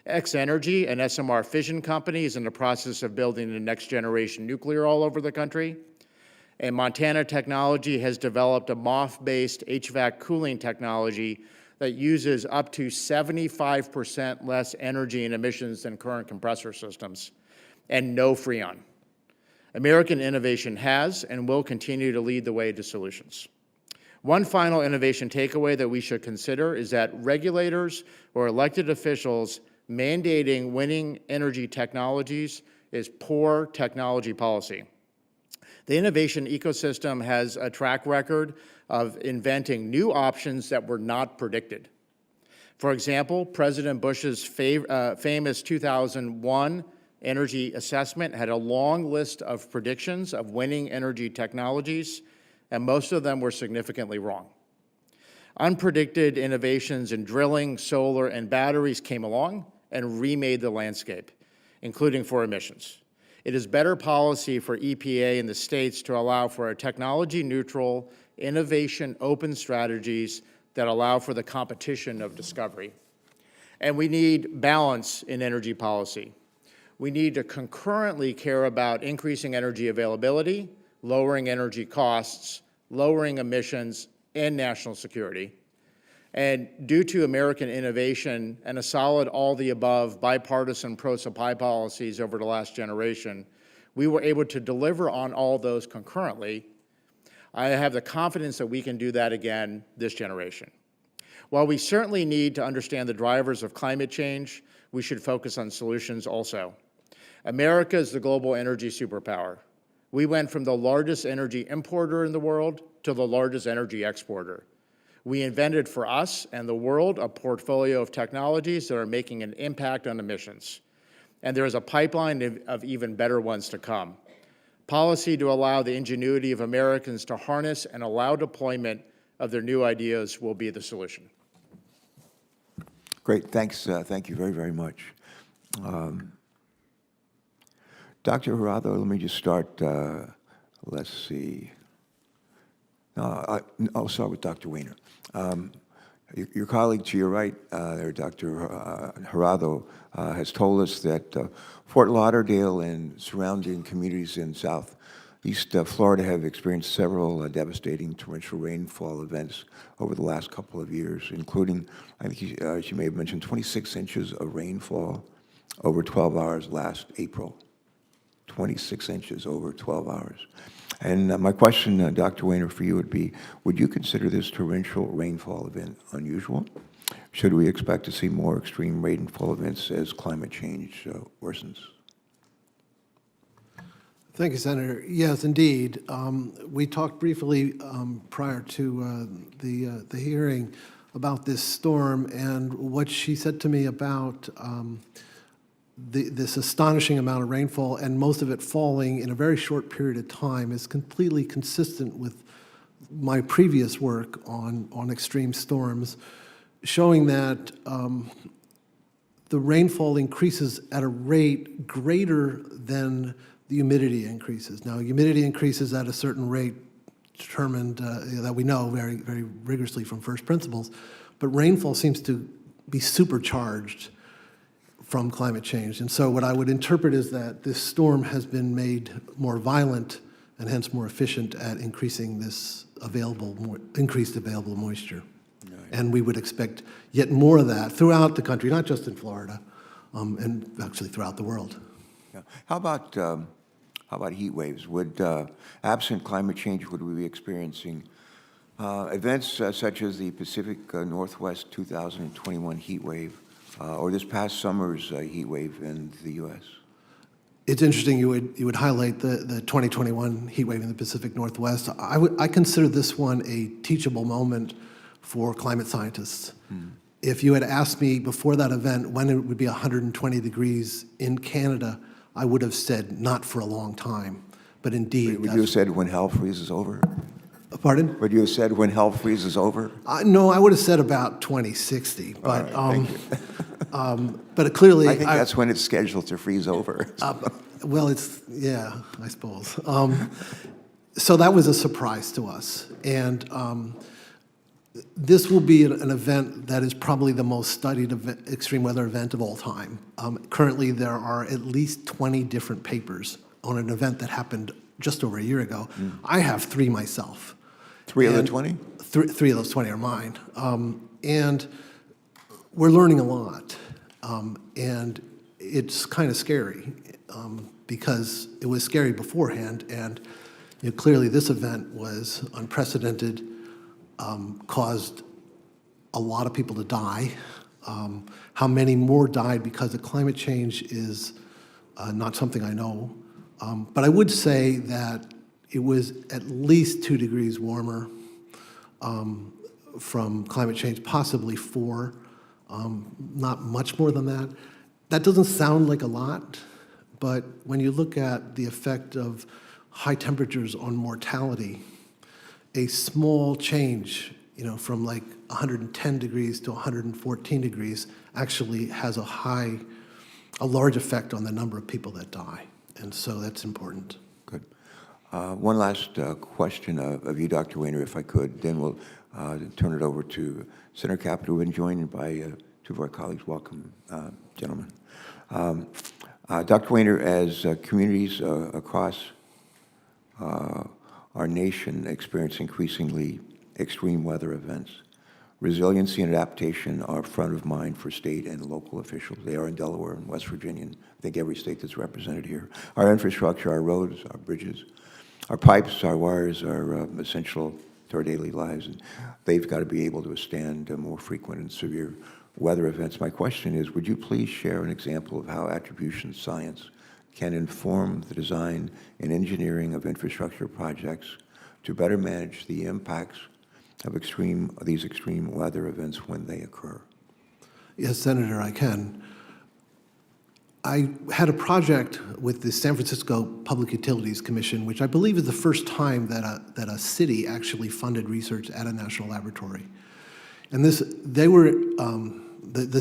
X Energy, an SMR fission company, is in the process of building the next generation nuclear all over the country. And Montana Technology has developed a MOF-based HVAC cooling technology that uses up to 75% less energy and emissions than current compressor systems, and no Freon. American innovation has and will continue to lead the way to solutions. One final innovation takeaway that we should consider is that regulators or elected officials mandating winning energy technologies is poor technology policy. The innovation ecosystem has a track record of inventing new options that were not predicted. For example, President Bush's famous 2001 energy assessment had a long list of predictions of winning energy technologies, and most of them were significantly wrong. Unpredicted innovations in drilling, solar, and batteries came along and remade the landscape, including for emissions. It is better policy for EPA in the states to allow for a technology-neutral, innovation-open strategies that allow for the competition of discovery. And we need balance in energy policy. We need to concurrently care about increasing energy availability, lowering energy costs, lowering emissions, and national security. And due to American innovation and a solid all-the-above bipartisan pro-supply policies over the last generation, we were able to deliver on all those concurrently. I have the confidence that we can do that again this generation. While we certainly need to understand the drivers of climate change, we should focus on solutions also. America is the global energy superpower. We went from the largest energy importer in the world to the largest energy exporter. We invented for us and the world a portfolio of technologies that are making an impact on emissions. And there is a pipeline of even better ones to come. Policy to allow the ingenuity of Americans to harness and allow deployment of their new ideas will be the solution. Great, thanks. Thank you very, very much. Dr. Herado, let me just start. Let's see. I'll start with Dr. Wehner. Your colleague to your right there, Dr. Herado, has told us that Fort Lauderdale and surrounding communities in Southeast Florida have experienced several devastating torrential rainfall events over the last couple of years, including, I think she may have mentioned 26 inches of rainfall over 12 hours last April. 26 inches over 12 hours. And my question, Dr. Wehner, for you would be, would you consider this torrential rainfall event unusual? Should we expect to see more extreme rainfall events as climate change worsens? Thank you, Senator. Yes, indeed. We talked briefly prior to the hearing about this storm, and what she said to me about this astonishing amount of rainfall, and most of it falling in a very short period of time, is completely consistent with my previous work on extreme storms, showing that the rainfall increases at a rate greater than the humidity increases. Now, humidity increases at a certain rate determined that we know very, very rigorously from first principles, but rainfall seems to be supercharged from climate change. And so what I would interpret is that this storm has been made more violent and hence more efficient at increasing this increased available moisture. Right. And we would expect yet more of that throughout the country, not just in Florida, and actually throughout the world. Yeah. How about heat waves? Would, absent climate change, would we be experiencing events such as the Pacific Northwest 2021 heat wave, or this past summer's heat wave in the U.S.? It's interesting you would highlight the 2021 heat wave in the Pacific Northwest. I consider this one a teachable moment for climate scientists. If you had asked me before that event when it would be 120 degrees in Canada, I would have said not for a long time. But indeed, Would you have said when hell freezes over? pardon? Would you have said when hell freezes over? No, I would have said about 2060, but, All right, thank you. but clearly. I think that's when it's scheduled to freeze over. Well, yeah, I suppose. So that was a surprise to us. And this will be an event that is probably the most studied extreme weather event of all time. Currently, there are at least 20 different papers on an event that happened just over a year ago. I have 3 myself. 3 of the 20? Three of those 20 are mine. And we're learning a lot. And it's kind of scary because it was scary beforehand. And clearly this event was unprecedented, caused a lot of people to die. How many more died because of climate change is not something I know. But I would say that it was at least 2 degrees warmer from climate change, possibly 4, not much more than that. That doesn't sound like a lot, but when you look at the effect of high temperatures on mortality, a small change, from like 110 degrees to 114 degrees actually has a large effect on the number of people that die. And so that's important. Good. One last question of you, Dr. Wehner, if I could. Then we'll turn it over to Senator Capito and joined by 2 of our colleagues. Welcome, gentlemen. Dr. Wehner, as communities across our nation experience increasingly extreme weather events, resiliency and adaptation are front of mind for state and local officials. They are in Delaware and West Virginia, and I think every state that's represented here. Our infrastructure, our roads, our bridges, our pipes, our wires are essential to our daily lives, and they've got to be able to withstand more frequent and severe weather events. My question is, would you please share an example of how attribution science can inform the design and engineering of infrastructure projects to better manage the impacts of these extreme weather events when they occur? Yes, Senator, I can. I had a project with the San Francisco Public Utilities Commission, which I believe is the first time that a city actually funded research at a national laboratory. And the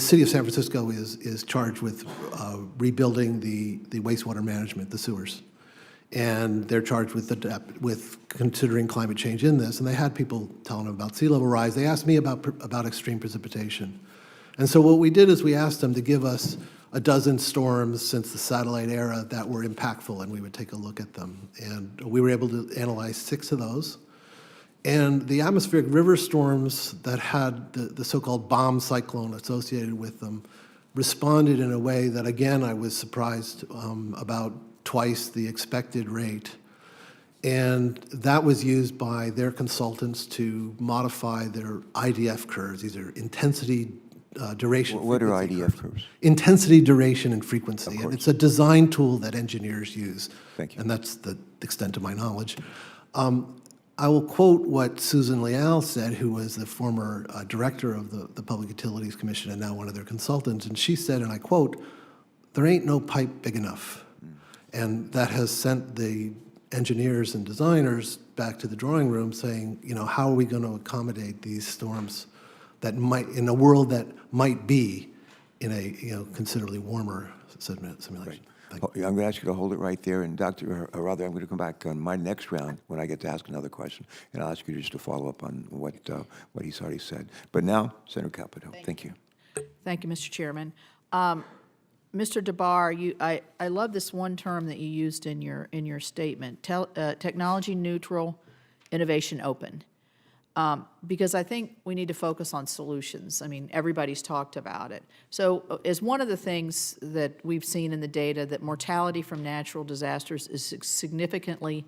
city of San Francisco is charged with rebuilding the wastewater management, the sewers. And they're charged with considering climate change in this. And they had people telling them about sea level rise. They asked me about extreme precipitation. And so what we did is we asked them to give us a dozen storms since the satellite era that were impactful, and we would take a look at them. And we were able to analyze 6 of those. And the atmospheric river storms that had the so-called bomb cyclone associated with them responded in a way that, again, I was surprised about twice the expected rate. And that was used by their consultants to modify their IDF curves. These are intensity, duration. What are frequency IDF curves? Intensity, duration, and frequency. Of course. And it's a design tool that engineers use. Thank you. And that's the extent of my knowledge. I will quote what Susan Leal said, who was the former director of the Public Utilities Commission and now one of their consultants. And she said, and I quote, "There ain't no pipe big enough." And that has sent the engineers and designers back to the drawing room saying, how are we going to accommodate these storms that might, in a world that might be in a considerably warmer simulation. Right. I'm going to ask you to hold it right there, and Dr. Herado, I'm going to come back on my next round when I get to ask another question, and I'll ask you just to follow up on what he's already said. But now, Senator Capito, thank you. Thank you, Mr. Chairman. Mr. Dehba, I love this one term that you used in your statement, technology neutral, innovation open. Because I think we need to focus on solutions. I mean, everybody's talked about it. So as one of the things that we've seen in the data, that mortality from natural disasters is significantly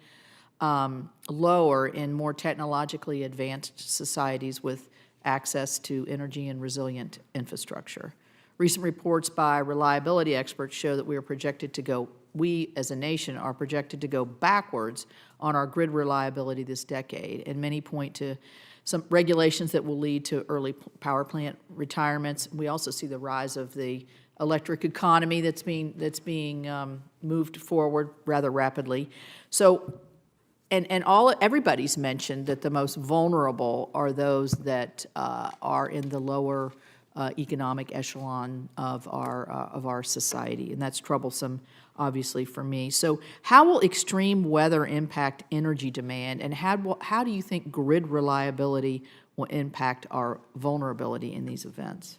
lower in more technologically advanced societies with access to energy and resilient infrastructure. Recent reports by reliability experts show that we as a nation are projected to go backwards on our grid reliability this decade, and many point to some regulations that will lead to early power plant retirements. We also see the rise of the electric economy that's being moved forward rather rapidly. So, and everybody's mentioned that the most vulnerable are those that are in the lower economic echelon of our society, and that's troublesome, obviously, for me. So how will extreme weather impact energy demand, and how do you think grid reliability will impact our vulnerability in these events?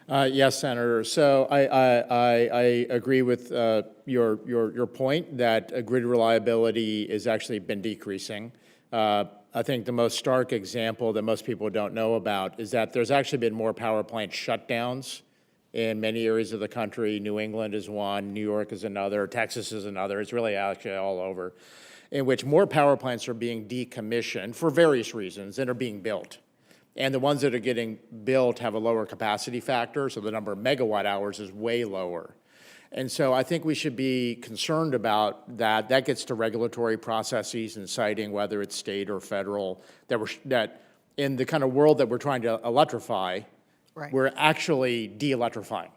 Yes, Senator. So I agree with your point that grid reliability has actually been decreasing. I think the most stark example that most people don't know about is that there's actually been more power plant shutdowns in many areas of the country. New England is one, New York is another, Texas is another. It's really actually all over, in which more power plants are being decommissioned for various reasons and are being built. And the ones that are getting built have a lower capacity factor, so the number of megawatt hours is way lower. And so I think we should be concerned about that. That gets to regulatory processes and citing whether it's state or federal, that in the kind of world that we're trying to electrify, Right. we're actually de-electrifying.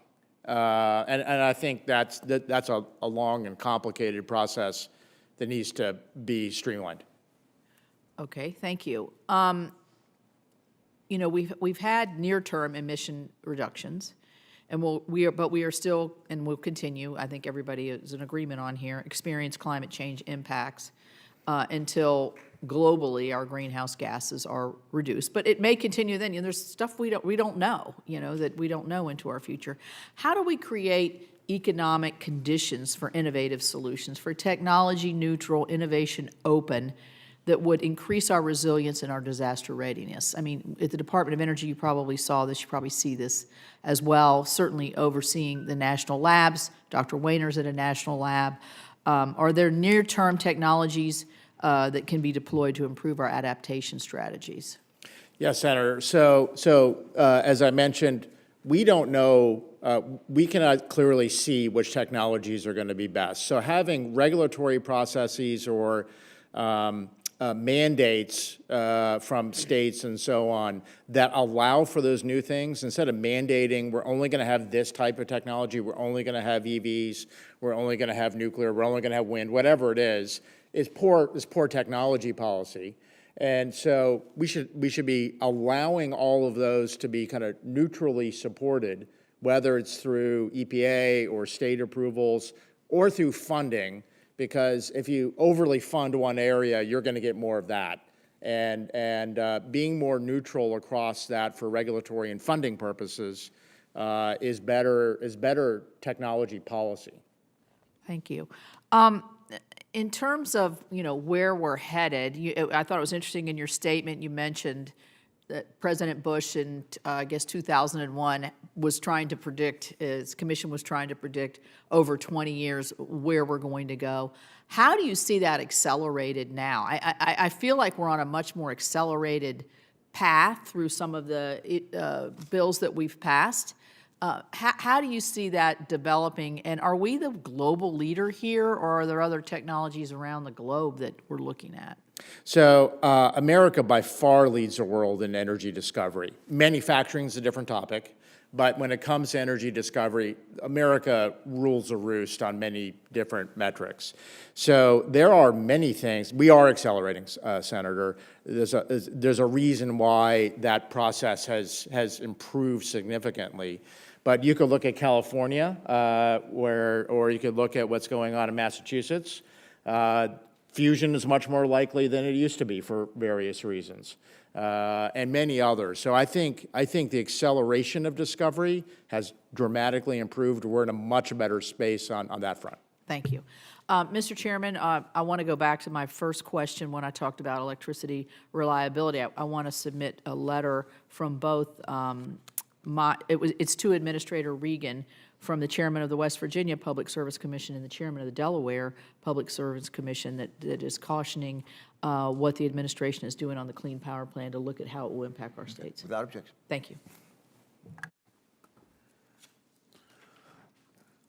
And I think that's a long and complicated process that needs to be streamlined. Okay, thank you. You know, we've had near-term emission reductions, and we are still, and will continue, I think everybody is in agreement on here, experience climate change impacts until globally our greenhouse gases are reduced. But it may continue then. You know, there's stuff we don't know, you know, that we don't know into our future. How do we create economic conditions for innovative solutions, for technology neutral, innovation open, that would increase our resilience and our disaster readiness? I mean, at the Department of Energy, you probably saw this, you probably see this as well, certainly overseeing the national labs. Dr. Wehner's at a national lab. Are there near-term technologies that can be deployed to improve our adaptation strategies? Yes, Senator. So as I mentioned, we don't know, we cannot clearly see which technologies are going to be best. So having regulatory processes or mandates from states and so on that allow for those new things, instead of mandating we're only going to have this type of technology, we're only going to have EVs, we're only going to have nuclear, we're only going to have wind, whatever it is poor technology policy. And so we should be allowing all of those to be kind of neutrally supported, whether it's through EPA or state approvals or through funding, because if you overly fund one area, you're going to get more of that. And being more neutral across that for regulatory and funding purposes is better technology policy. Thank you. In terms of, you know, where we're headed, I thought it was interesting in your statement you mentioned that President Bush in, I guess, 2001 was trying to predict, his commission was trying to predict over 20 years where we're going to go. How do you see that accelerated now? I feel like we're on a much more accelerated path through some of the bills that we've passed. How do you see that developing? And are we the global leader here, or are there other technologies around the globe that we're looking at? So America by far leads the world in energy discovery. Manufacturing is a different topic, but when it comes to energy discovery, America rules the roost on many different metrics. So there are many things. We are accelerating, Senator. There's a reason why that process has improved significantly. But you could look at California, or you could look at what's going on in Massachusetts. Fusion is much more likely than it used to be for various reasons, and many others. So I think the acceleration of discovery has dramatically improved. We're in a much better space on that front. Thank you. Mr. Chairman, I want to go back to my first question when I talked about electricity reliability. I want to submit a letter from both, it's to Administrator Regan, from the chairman of the West Virginia Public Service Commission and the chairman of the Delaware Public Service Commission that is cautioning what the administration is doing on the Clean Power Plan to look at how it will impact our states. Without objection. Thank you.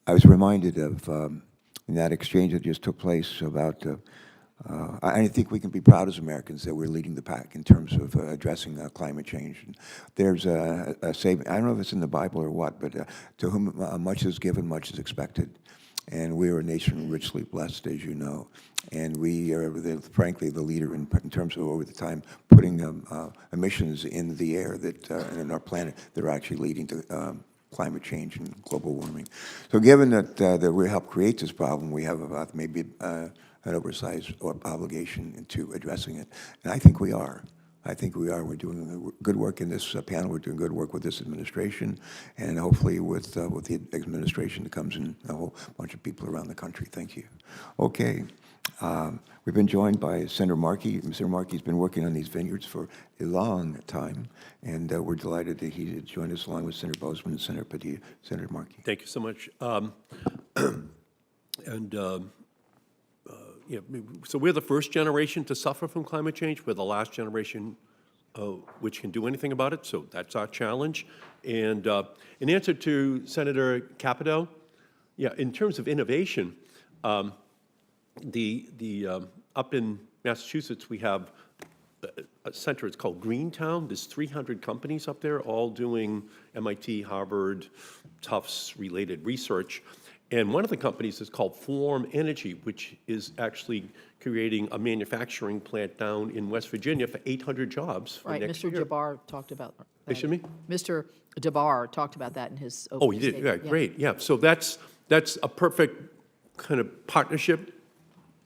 I was reminded of in that exchange that just took place about I think we can be proud as Americans that we're leading the pack in terms of addressing climate change. And there's a saying, I don't know if it's in the Bible or what, but to whom much is given, much is expected. And we are a nation richly blessed, as you know. And we are, frankly, the leader in terms of, over the time, putting emissions in the air that in our planet that are actually leading to climate change and global warming. So given that we helped create this problem, we have about maybe an oversized obligation to addressing it. And I think we are. I think we are. We're doing good work in this panel. We're doing good work with this administration, and hopefully with the administration that comes in, a whole bunch of people around the country. Thank you. Okay. We've been joined by Senator Markey. Senator Markey's been working on these vineyards for a long time, and we're delighted that he had joined us along with Senator Bozeman and Senator Padilla. Senator Markey. Thank you so much. Yeah, so we're the first generation to suffer from climate change. We're the last generation which can do anything about it, so that's our challenge. And in answer to Senator Capito, yeah, in terms of innovation, up in Massachusetts, we have a center, it's called Greentown. There's 300 companies up there, all doing MIT, Harvard, Tufts-related research. And one of the companies is called Form Energy, which is actually creating a manufacturing plant down in West Virginia for 800 jobs for Right, next Mr. year. Jabbar talked about that. Excuse me? Mr. Jabbar talked about that in his Oh, opening you did, statement. yeah, great, yeah. So that's a perfect kind of partnership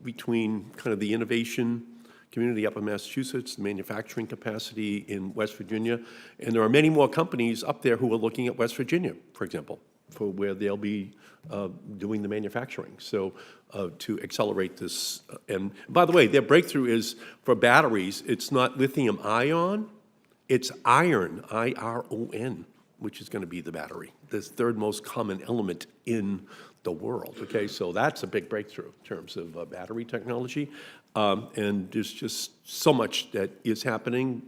between kind of the innovation community up in Massachusetts, the manufacturing capacity in West Virginia, and there are many more companies up there who are looking at West Virginia, for example, for where they'll be doing the manufacturing. So to accelerate this, and by the way, their breakthrough is for batteries, it's not lithium ion, it's iron, I-R-O-N, which is going to be the battery, the third most common element in the world, okay? So that's a big breakthrough in terms of battery technology. And there's just so much that is happening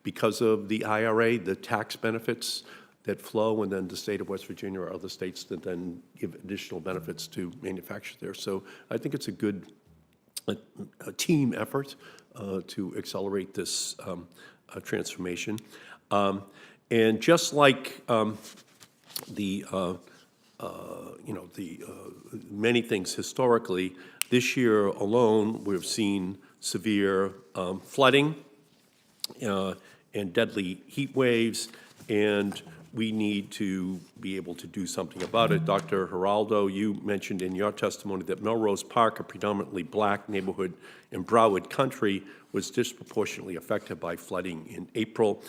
because of the IRA, the tax benefits that flow, and then the state of West Virginia or other states that then give additional benefits to manufacture there. So I think it's a good a team effort to accelerate this transformation. And just like many things historically, this year alone, we've seen severe flooding and deadly heat waves, and we need to be able to do something about it. Dr. Herado, you mentioned in your testimony that Melrose Park, a predominantly black neighborhood in Broward Country, was disproportionately affected by flooding in April.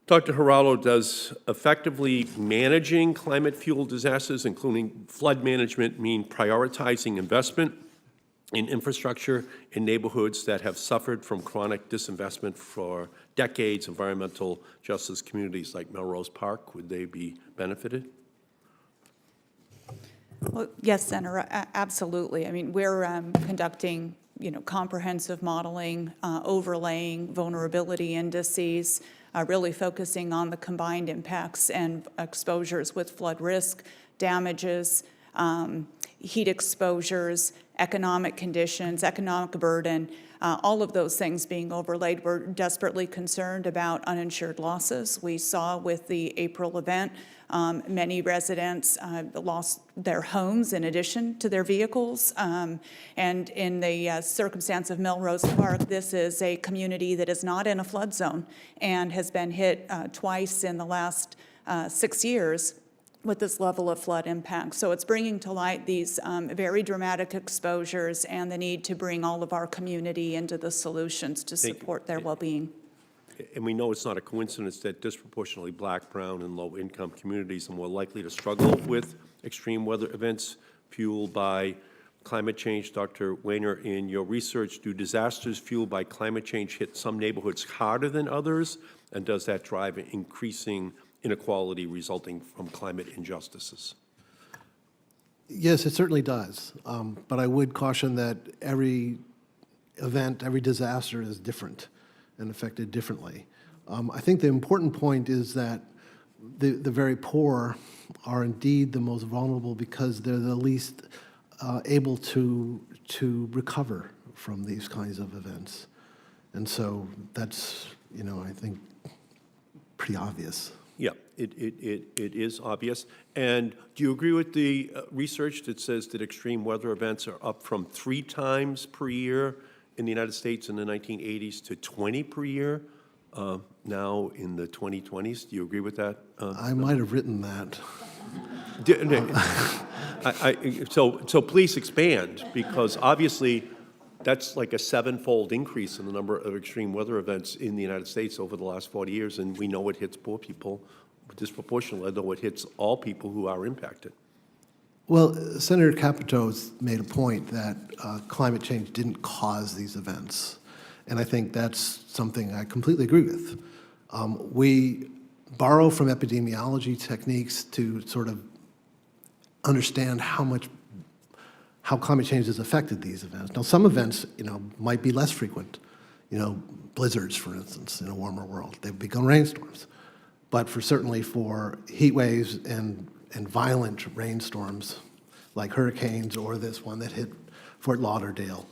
Dr. Herado, does effectively managing climate-fueled disasters, including flood management, mean prioritizing investment in infrastructure in neighborhoods that have suffered from chronic disinvestment for decades, environmental justice communities like Melrose Park? Would they be benefited? Well, yes, Senator, absolutely. I mean, we're conducting, comprehensive modeling, overlaying vulnerability indices, really focusing on the combined impacts and exposures with flood risk, damages, heat exposures, economic conditions, economic burden, all of those things being overlaid. We're desperately concerned about uninsured losses. We saw with the April event, many residents lost their homes in addition to their vehicles. And in the circumstance of Melrose Park, this is a community that is not in a flood zone and has been hit twice in the last 6 years with this level of flood impact. So it's bringing to light these very dramatic exposures and the need to bring all of our community into the solutions to support their well-being. And we know it's not a coincidence that disproportionately black, brown, and low-income communities are more likely to struggle with extreme weather events fueled by climate change. Dr. Wehner, in your research, do disasters fueled by climate change hit some neighborhoods harder than others? And does that drive increasing inequality resulting from climate injustices? Yes, it certainly does. But I would caution that every event, every disaster is different and affected differently. I think the important point is that the very poor are indeed the most vulnerable because they're the least able to recover from these kinds of events. And so that's, I think, pretty obvious. Yeah, it is obvious. And do you agree with the research that says that extreme weather events are up from 3 times per year in the United States in the 1980s to 20 per year now in the 2020s? Do you agree with that? I might have written that. So please expand, because obviously that's like a 7-fold increase in the number of extreme weather events in the United States over the last 40 years, and we know it hits poor people disproportionately, though it hits all people who are impacted. Well, Senator Capito's made a point that climate change didn't cause these events, and I think that's something I completely agree with. We borrow from epidemiology techniques to sort of understand how climate change has affected these events. Now, some events, might be less frequent. Blizzards, for instance, in a warmer world, they've become rainstorms. But certainly for heat waves and violent rainstorms, like hurricanes or this one that hit Fort Lauderdale,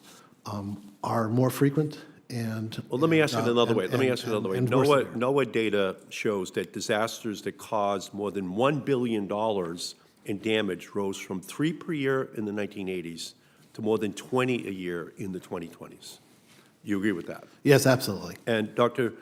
are more frequent. Well, let me ask it another way. NOAA data shows that disasters that caused more than $1 billion in damage rose from 3 per year in the 1980s to more than 20 a year in the 2020s. You agree with that? Yes, absolutely. And Dr.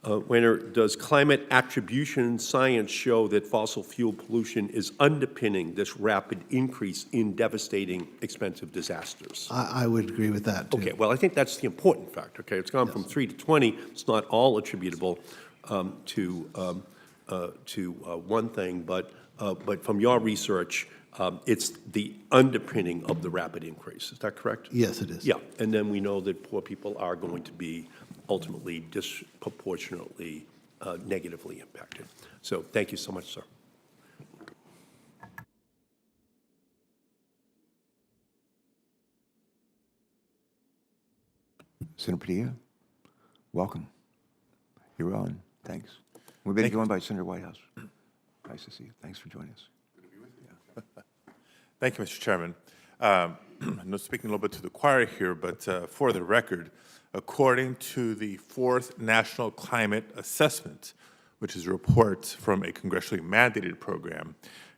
Wehner, does climate attribution science show that fossil fuel pollution is underpinning this rapid increase in devastating, expensive disasters? I would agree with that, too. Okay, well, I think that's the important fact, okay? It's gone from 3 to 20. It's not all attributable to one thing, but from your research, it's the underpinning of the rapid increase. Is that correct? Yes, it is. Yeah, and then we know that poor people are going to be ultimately disproportionately negatively impacted. So thank you so much, sir. Senator Padilla, welcome. You're on. Thanks. We've been joined by Senator Whitehouse. Nice to see you. Thanks for joining us. Good to be with you. Yeah. Thank you, Mr. Chairman. I'm not speaking a little bit to the choir here, but for the record, according to the 4th National Climate Assessment, which is a report from a congressionally mandated program,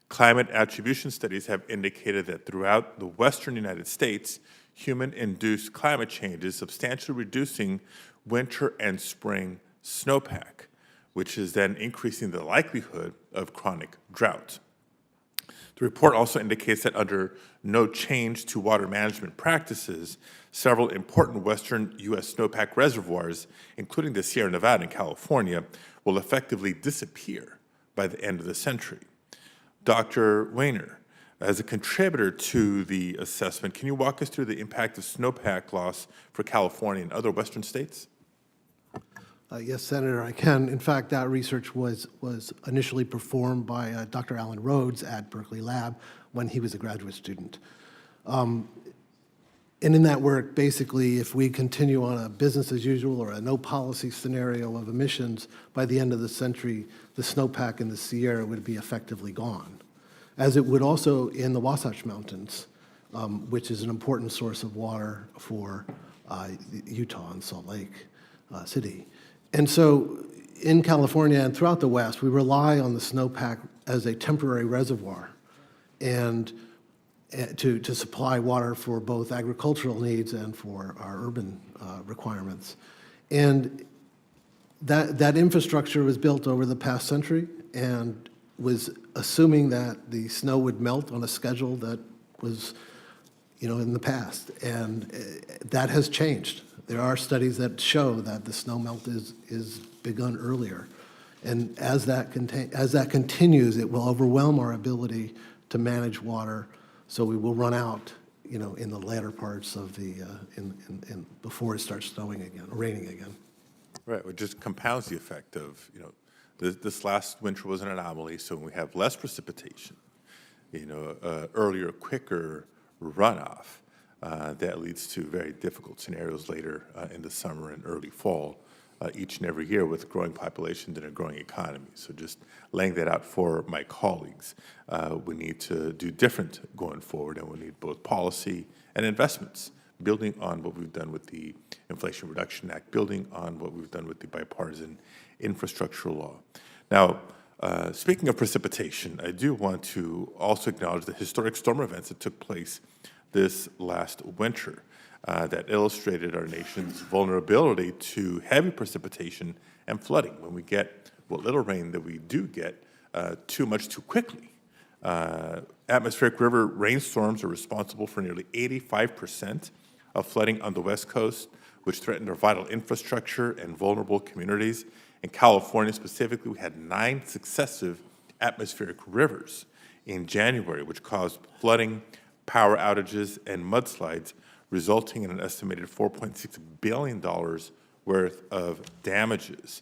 climate attribution studies have indicated that throughout the western United States, human-induced climate change is substantially reducing winter and spring snowpack, which is then increasing the likelihood of chronic drought. The report also indicates that under no change to water management practices, several important western U.S. snowpack reservoirs, including the Sierra Nevada and California, will effectively disappear by the end of the century. Dr. Wehner, as a contributor to the assessment, can you walk us through the impact of snowpack loss for California and other western states? Yes, Senator, I can. In fact, that research was initially performed by Dr. Alan Rhodes at Berkeley Lab when he was a graduate student. And in that work, basically, if we continue on a business as usual or a no policy scenario of emissions, by the end of the century, the snowpack in the Sierra would be effectively gone, as it would also in the Wasatch Mountains, which is an important source of water for Utah and Salt Lake City. And so in California and throughout the West, we rely on the snowpack as a temporary reservoir and to supply water for both agricultural needs and for our urban requirements. And that infrastructure was built over the past century and was assuming that the snow would melt on a schedule that was, in the past. And that has changed. There are studies that show that the snow melt is begun earlier. And as that continues, it will overwhelm our ability to manage water, so we will run out, in the latter parts of the, before it starts snowing again, or raining again. Right, it just compounds the effect of, this last winter was an anomaly, so when we have less precipitation, earlier, quicker runoff, that leads to very difficult scenarios later in the summer and early fall, each and every year with growing populations and a growing economy. So just laying that out for my colleagues, we need to do different going forward, and we need both policy and investments building on what we've done with the Inflation Reduction Act, building on what we've done with the bipartisan infrastructure law. Now, speaking of precipitation, I do want to also acknowledge the historic storm events that took place this last winter that illustrated our nation's vulnerability to heavy precipitation and flooding when we get what little rain that we do get too much too quickly. Atmospheric river rainstorms are responsible for nearly 85% of flooding on the West Coast, which threatened our vital infrastructure and vulnerable communities. In California specifically, we had 9 successive atmospheric rivers in January, which caused flooding, power outages, and mudslides, resulting in an estimated $4.6 billion worth of damages.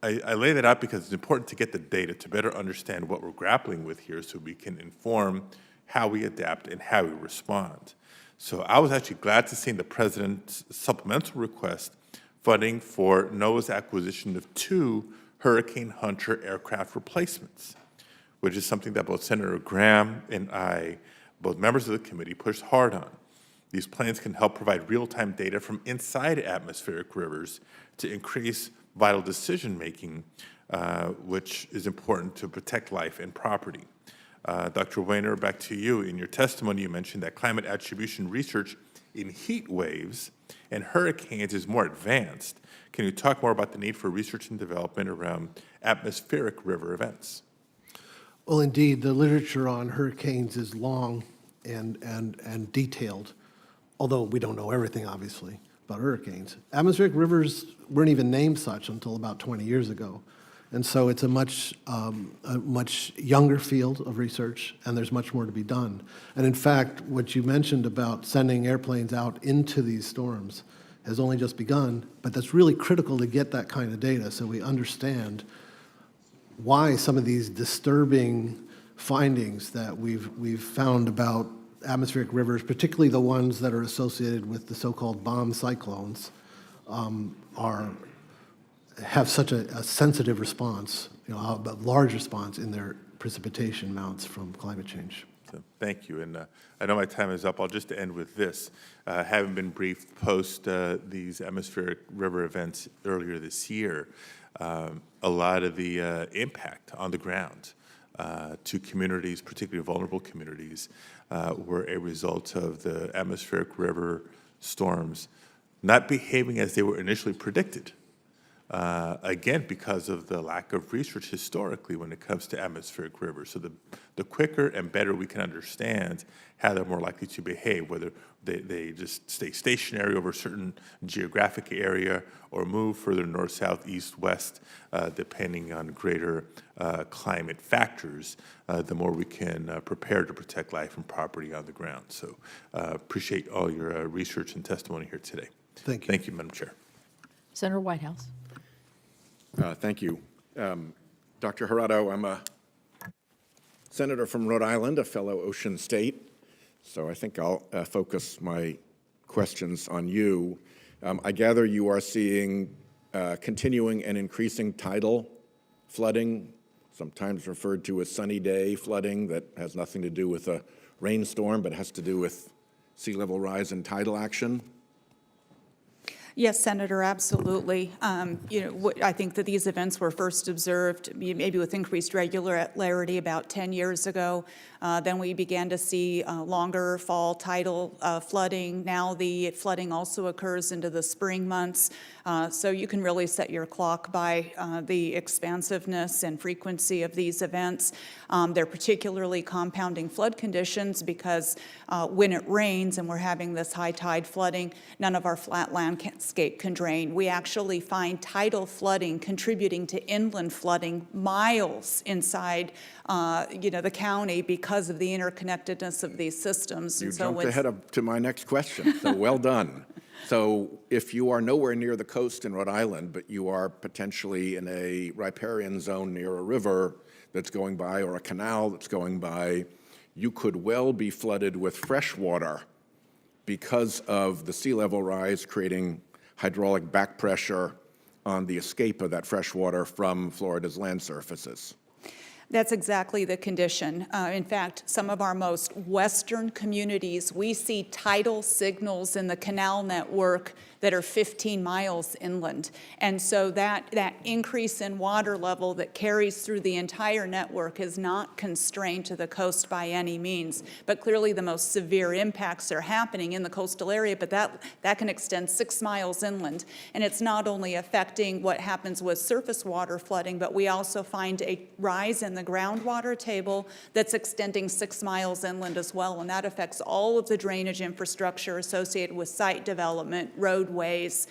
I lay that out because it's important to get the data to better understand what we're grappling with here so we can inform how we adapt and how we respond. So I was actually glad to see the President's supplemental request funding for NOAA's acquisition of 2 Hurricane Hunter aircraft replacements, which is something that both Senator Graham and I, both members of the committee, pushed hard on. These planes can help provide real-time data from inside atmospheric rivers to increase vital decision-making, which is important to protect life and property. Dr. Wehner, back to you. In your testimony, you mentioned that climate attribution research in heat waves and hurricanes is more advanced. Can you talk more about the need for research and development around atmospheric river events? Well, indeed, the literature on hurricanes is long and detailed, although we don't know everything, obviously, about hurricanes. Atmospheric rivers weren't even named such until about 20 years ago. And so it's a much younger field of research, and there's much more to be done. And in fact, what you mentioned about sending airplanes out into these storms has only just begun, but that's really critical to get that kind of data so we understand why some of these disturbing findings that we've found about atmospheric rivers, particularly the ones that are associated with the so-called bomb cyclones, have such a sensitive response, a large response in their precipitation mounts from climate change. So, thank you. And I know my time is up. I'll just end with this. Having been briefed post these atmospheric river events earlier this year, a lot of the impact on the ground to communities, particularly vulnerable communities, were a result of the atmospheric river storms not behaving as they were initially predicted. Again, because of the lack of research historically when it comes to atmospheric rivers. So the quicker and better we can understand how they're more likely to behave, whether they just stay stationary over a certain geographic area or move further north, south, east, west, depending on greater climate factors, the more we can prepare to protect life and property on the ground. So appreciate all your research and testimony here today. Thank you. Thank you, Madam Chair. Senator Whitehouse. Thank you. Dr. Herado, I'm a senator from Rhode Island, a fellow Ocean State, so I think I'll focus my questions on you. I gather you are seeing continuing and increasing tidal flooding, sometimes referred to as sunny day flooding, that has nothing to do with a rainstorm, but has to do with sea level rise and tidal action. Yes, Senator, absolutely. I think that these events were first observed maybe with increased regularity about 10 years ago. Then we began to see longer fall tidal flooding. Now the flooding also occurs into the spring months. So you can really set your clock by the expansiveness and frequency of these events. They're particularly compounding flood conditions because when it rains and we're having this high tide flooding, none of our flat landscape can drain. We actually find tidal flooding contributing to inland flooding miles inside the county because of the interconnectedness of these systems. You jumped ahead to my next question, so well done. So if you are nowhere near the coast in Rhode Island, but you are potentially in a riparian zone near a river that's going by or a canal that's going by, you could well be flooded with fresh water because of the sea level rise creating hydraulic back pressure on the escape of that fresh water from Florida's land surfaces. That's exactly the condition. In fact, some of our most western communities, we see tidal signals in the canal network that are 15 miles inland. And so that increase in water level that carries through the entire network is not constrained to the coast by any means. But clearly the most severe impacts are happening in the coastal area, but that can extend 6 miles inland. And it's not only affecting what happens with surface water flooding, but we also find a rise in the groundwater table that's extending 6 miles inland as well. And that affects all of the drainage infrastructure associated with site development, roadways,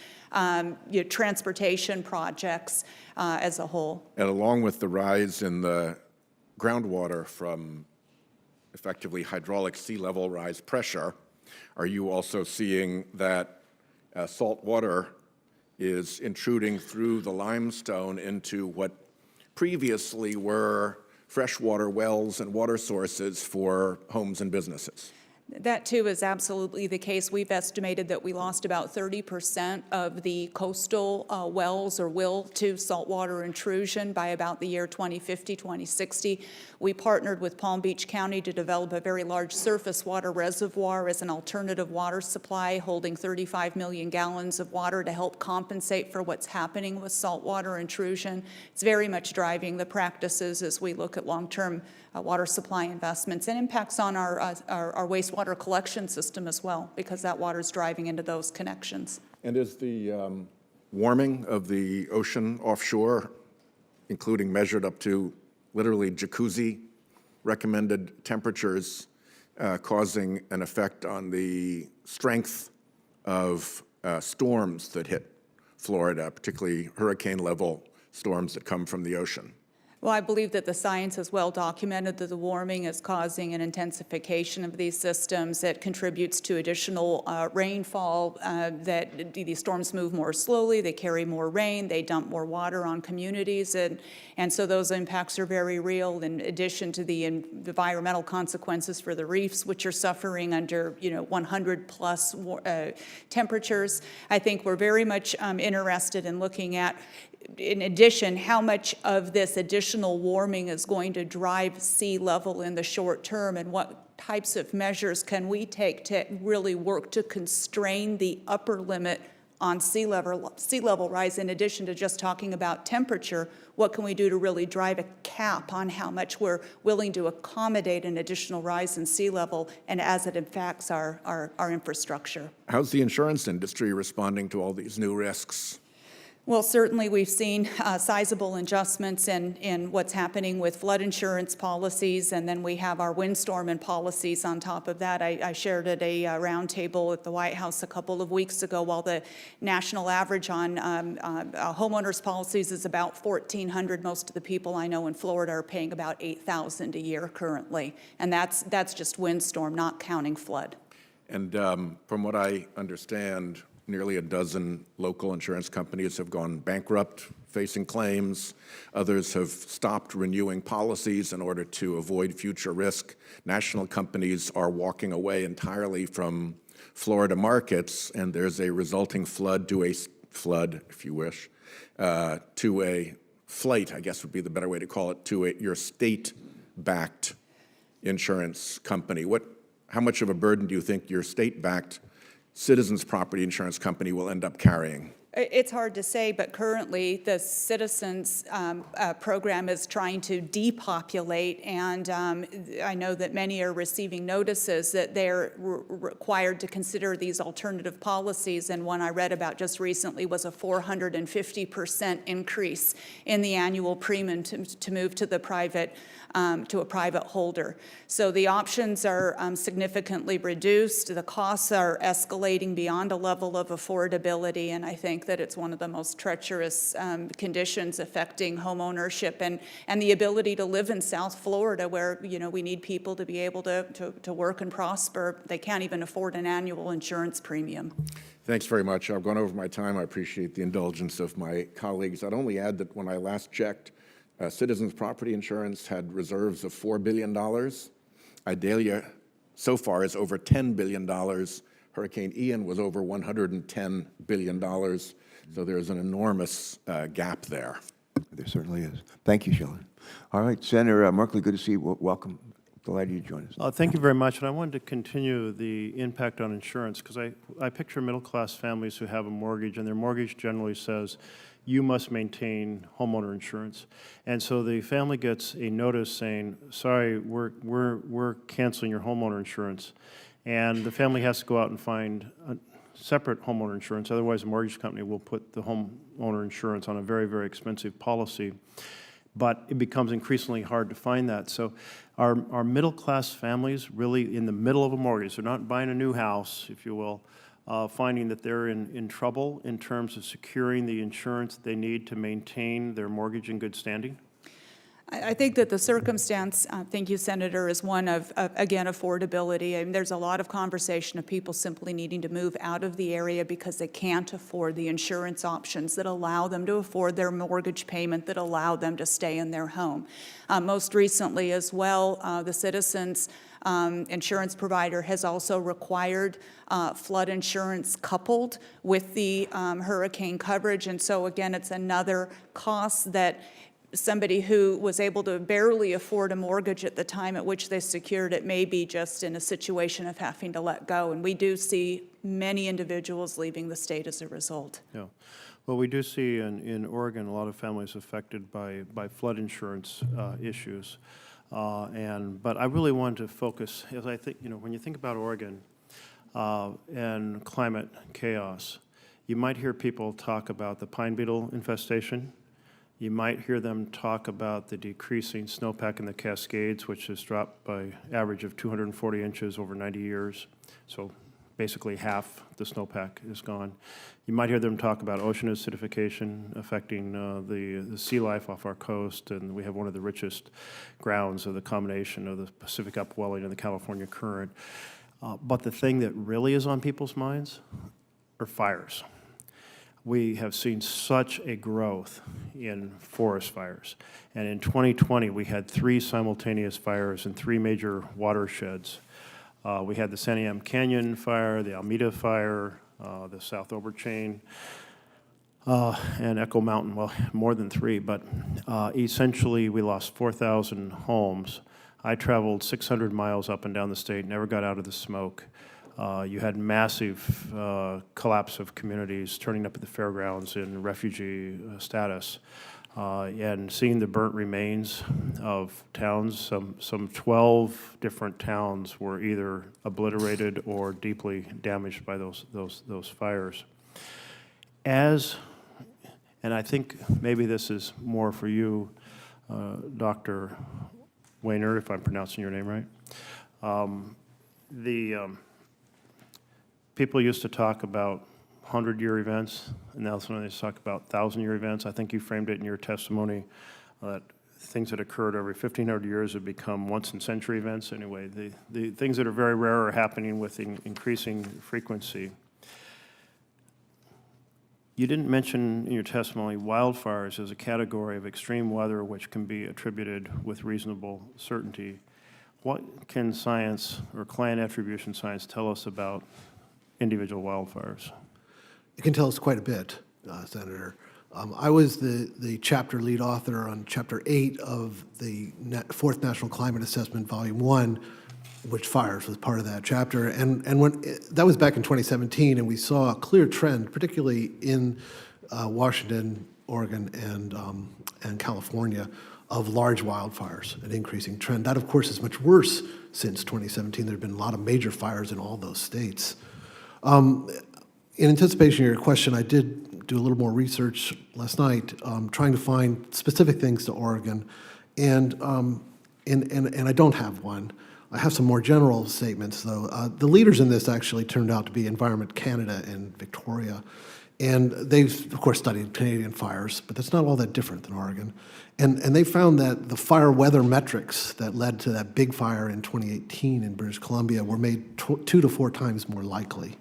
transportation projects as a whole. And along with the rise in the groundwater from effectively hydraulic sea level rise pressure, are you also seeing that salt water is intruding through the limestone into what previously were freshwater wells and water sources for homes and businesses? That, too, is absolutely the case. We've estimated that we lost about 30% of the coastal wells or will to saltwater intrusion by about the year 2050, 2060. We partnered with Palm Beach County to develop a very large surface water reservoir as an alternative water supply holding 35 million gallons of water to help compensate for what's happening with saltwater intrusion. It's very much driving the practices as we look at long-term water supply investments, and impacts on our wastewater collection system as well, because that water is driving into those connections. And is the warming of the ocean offshore, including measured up to literally jacuzzi recommended temperatures, causing an effect on the strength of storms that hit Florida, particularly hurricane-level storms that come from the ocean? Well, I believe that the science has well documented that the warming is causing an intensification of these systems that contributes to additional rainfall, that these storms move more slowly, they carry more rain, they dump more water on communities, and so those impacts are very real, in addition to the environmental consequences for the reefs, which are suffering under 100-plus temperatures. I think we're very much interested in looking at, in addition, how much of this additional warming is going to drive sea level in the short term, and what types of measures can we take to really work to constrain the upper limit on sea level rise. In addition to just talking about temperature, what can we do to really drive a cap on how much we're willing to accommodate an additional rise in sea level, and as it impacts our infrastructure? How's the insurance industry responding to all these new risks? Well, certainly we've seen sizable adjustments in what's happening with flood insurance policies, and then we have our windstorm and policies on top of that. I shared at a roundtable at the White House a couple of weeks ago, while the national average on homeowners policies is about $1,400. Most of the people I know in Florida are paying about $8,000 a year currently, and that's just windstorm, not counting flood. And from what I understand, nearly a dozen local insurance companies have gone bankrupt, facing claims. Others have stopped renewing policies in order to avoid future risk. National companies are walking away entirely from Florida markets, and there's a resulting flood, if you wish, to a flight, I guess would be the better way to call it, to your state-backed insurance company. How much of a burden do you think your state-backed Citizens Property Insurance Company will end up carrying? It's hard to say, but currently the Citizens program is trying to depopulate, and I know that many are receiving notices that they're required to consider these alternative policies, and one I read about just recently was a 450% increase in the annual premium to move to the private to a private holder. So the options are significantly reduced. The costs are escalating beyond a level of affordability, and I think that it's one of the most treacherous conditions affecting home ownership and the ability to live in South Florida, where we need people to be able to work and prosper. They can't even afford an annual insurance premium. Thanks very much. I've gone over my time. I appreciate the indulgence of my colleagues. I'd only add that when I last checked, Citizens Property Insurance had reserves of $4 billion. Idalia so far is over $10 billion. Hurricane Ian was over $110 billion. So there's an enormous gap there. There certainly is. Thank you, Sheldon. All right, Senator Merkley, good to see you. Welcome. Glad you joined us. Thank you very much, and I wanted to continue the impact on insurance, because I picture middle-class families who have a mortgage, and their mortgage generally says, you must maintain homeowner insurance. And so the family gets a notice saying, sorry, we're canceling your homeowner insurance. And the family has to go out and find a separate homeowner insurance, otherwise the mortgage company will put the homeowner insurance on a very, very expensive policy. But it becomes increasingly hard to find that. So our middle-class families really in the middle of a mortgage, they're not buying a new house, if you will, finding that they're in trouble in terms of securing the insurance they need to maintain their mortgage in good standing? I think that the circumstance, thank you, Senator, is one of again, affordability. I mean, there's a lot of conversation of people simply needing to move out of the area because they can't afford the insurance options that allow them to afford their mortgage payment, that allow them to stay in their home. Most recently as well, the Citizens insurance provider has also required flood insurance coupled with the hurricane coverage. And so again, it's another cost that somebody who was able to barely afford a mortgage at the time at which they secured it may be just in a situation of having to let go. And we do see many individuals leaving the state as a result. Yeah. Well, we do see in Oregon a lot of families affected by flood insurance issues. But I really wanted to focus, as I think, when you think about Oregon and climate chaos, you might hear people talk about the pine beetle infestation. You might hear them talk about the decreasing snowpack in the Cascades, which has dropped by average of 240 inches over 90 years. So basically half the snowpack is gone. You might hear them talk about ocean acidification affecting the sea life off our coast, and we have one of the richest grounds of the combination of the Pacific upwelling and the California current. But the thing that really is on people's minds are fires. We have seen such a growth in forest fires. And in 2020, we had 3 simultaneous fires in 3 major watersheds. We had the Santiam Canyon fire, the Alameda fire, the South Oberchain, and Echo Mountain, well, more than 3, but essentially we lost 4,000 homes. I traveled 600 miles up and down the state, never got out of the smoke. You had massive collapse of communities turning up at the fairgrounds in refugee status, and seeing the burnt remains of towns. Some 12 different towns were either obliterated or deeply damaged by those fires. And I think maybe this is more for you, Dr. Wehner, if I'm pronouncing your name right. People used to talk about 100-year events, and now they talk about 1,000-year events. I think you framed it in your testimony that things that occurred every 1,500 years have become once-in-century events. Anyway, the things that are very rare are happening with increasing frequency. You didn't mention in your testimony wildfires as a category of extreme weather which can be attributed with reasonable certainty. What can science or client attribution science tell us about individual wildfires? It can tell us quite a bit, Senator. I was the chapter lead author on Chapter 8 of the 4th National Climate Assessment, Volume 1, which fires was part of that chapter. And that was back in 2017, and we saw a clear trend, particularly in Washington, Oregon, and California, of large wildfires, an increasing trend. That, of course, is much worse since 2017. There have been a lot of major fires in all those states. In anticipation of your question, I did do a little more research last night, trying to find specific things to Oregon, and I don't have one. I have some more general statements, though. The leaders in this actually turned out to be Environment Canada and Victoria, and they've, of course, studied Canadian fires, but that's not all that different than Oregon. And they found that the fire weather metrics that led to that big fire in 2018 in British Columbia were made 2 to 4 times more likely.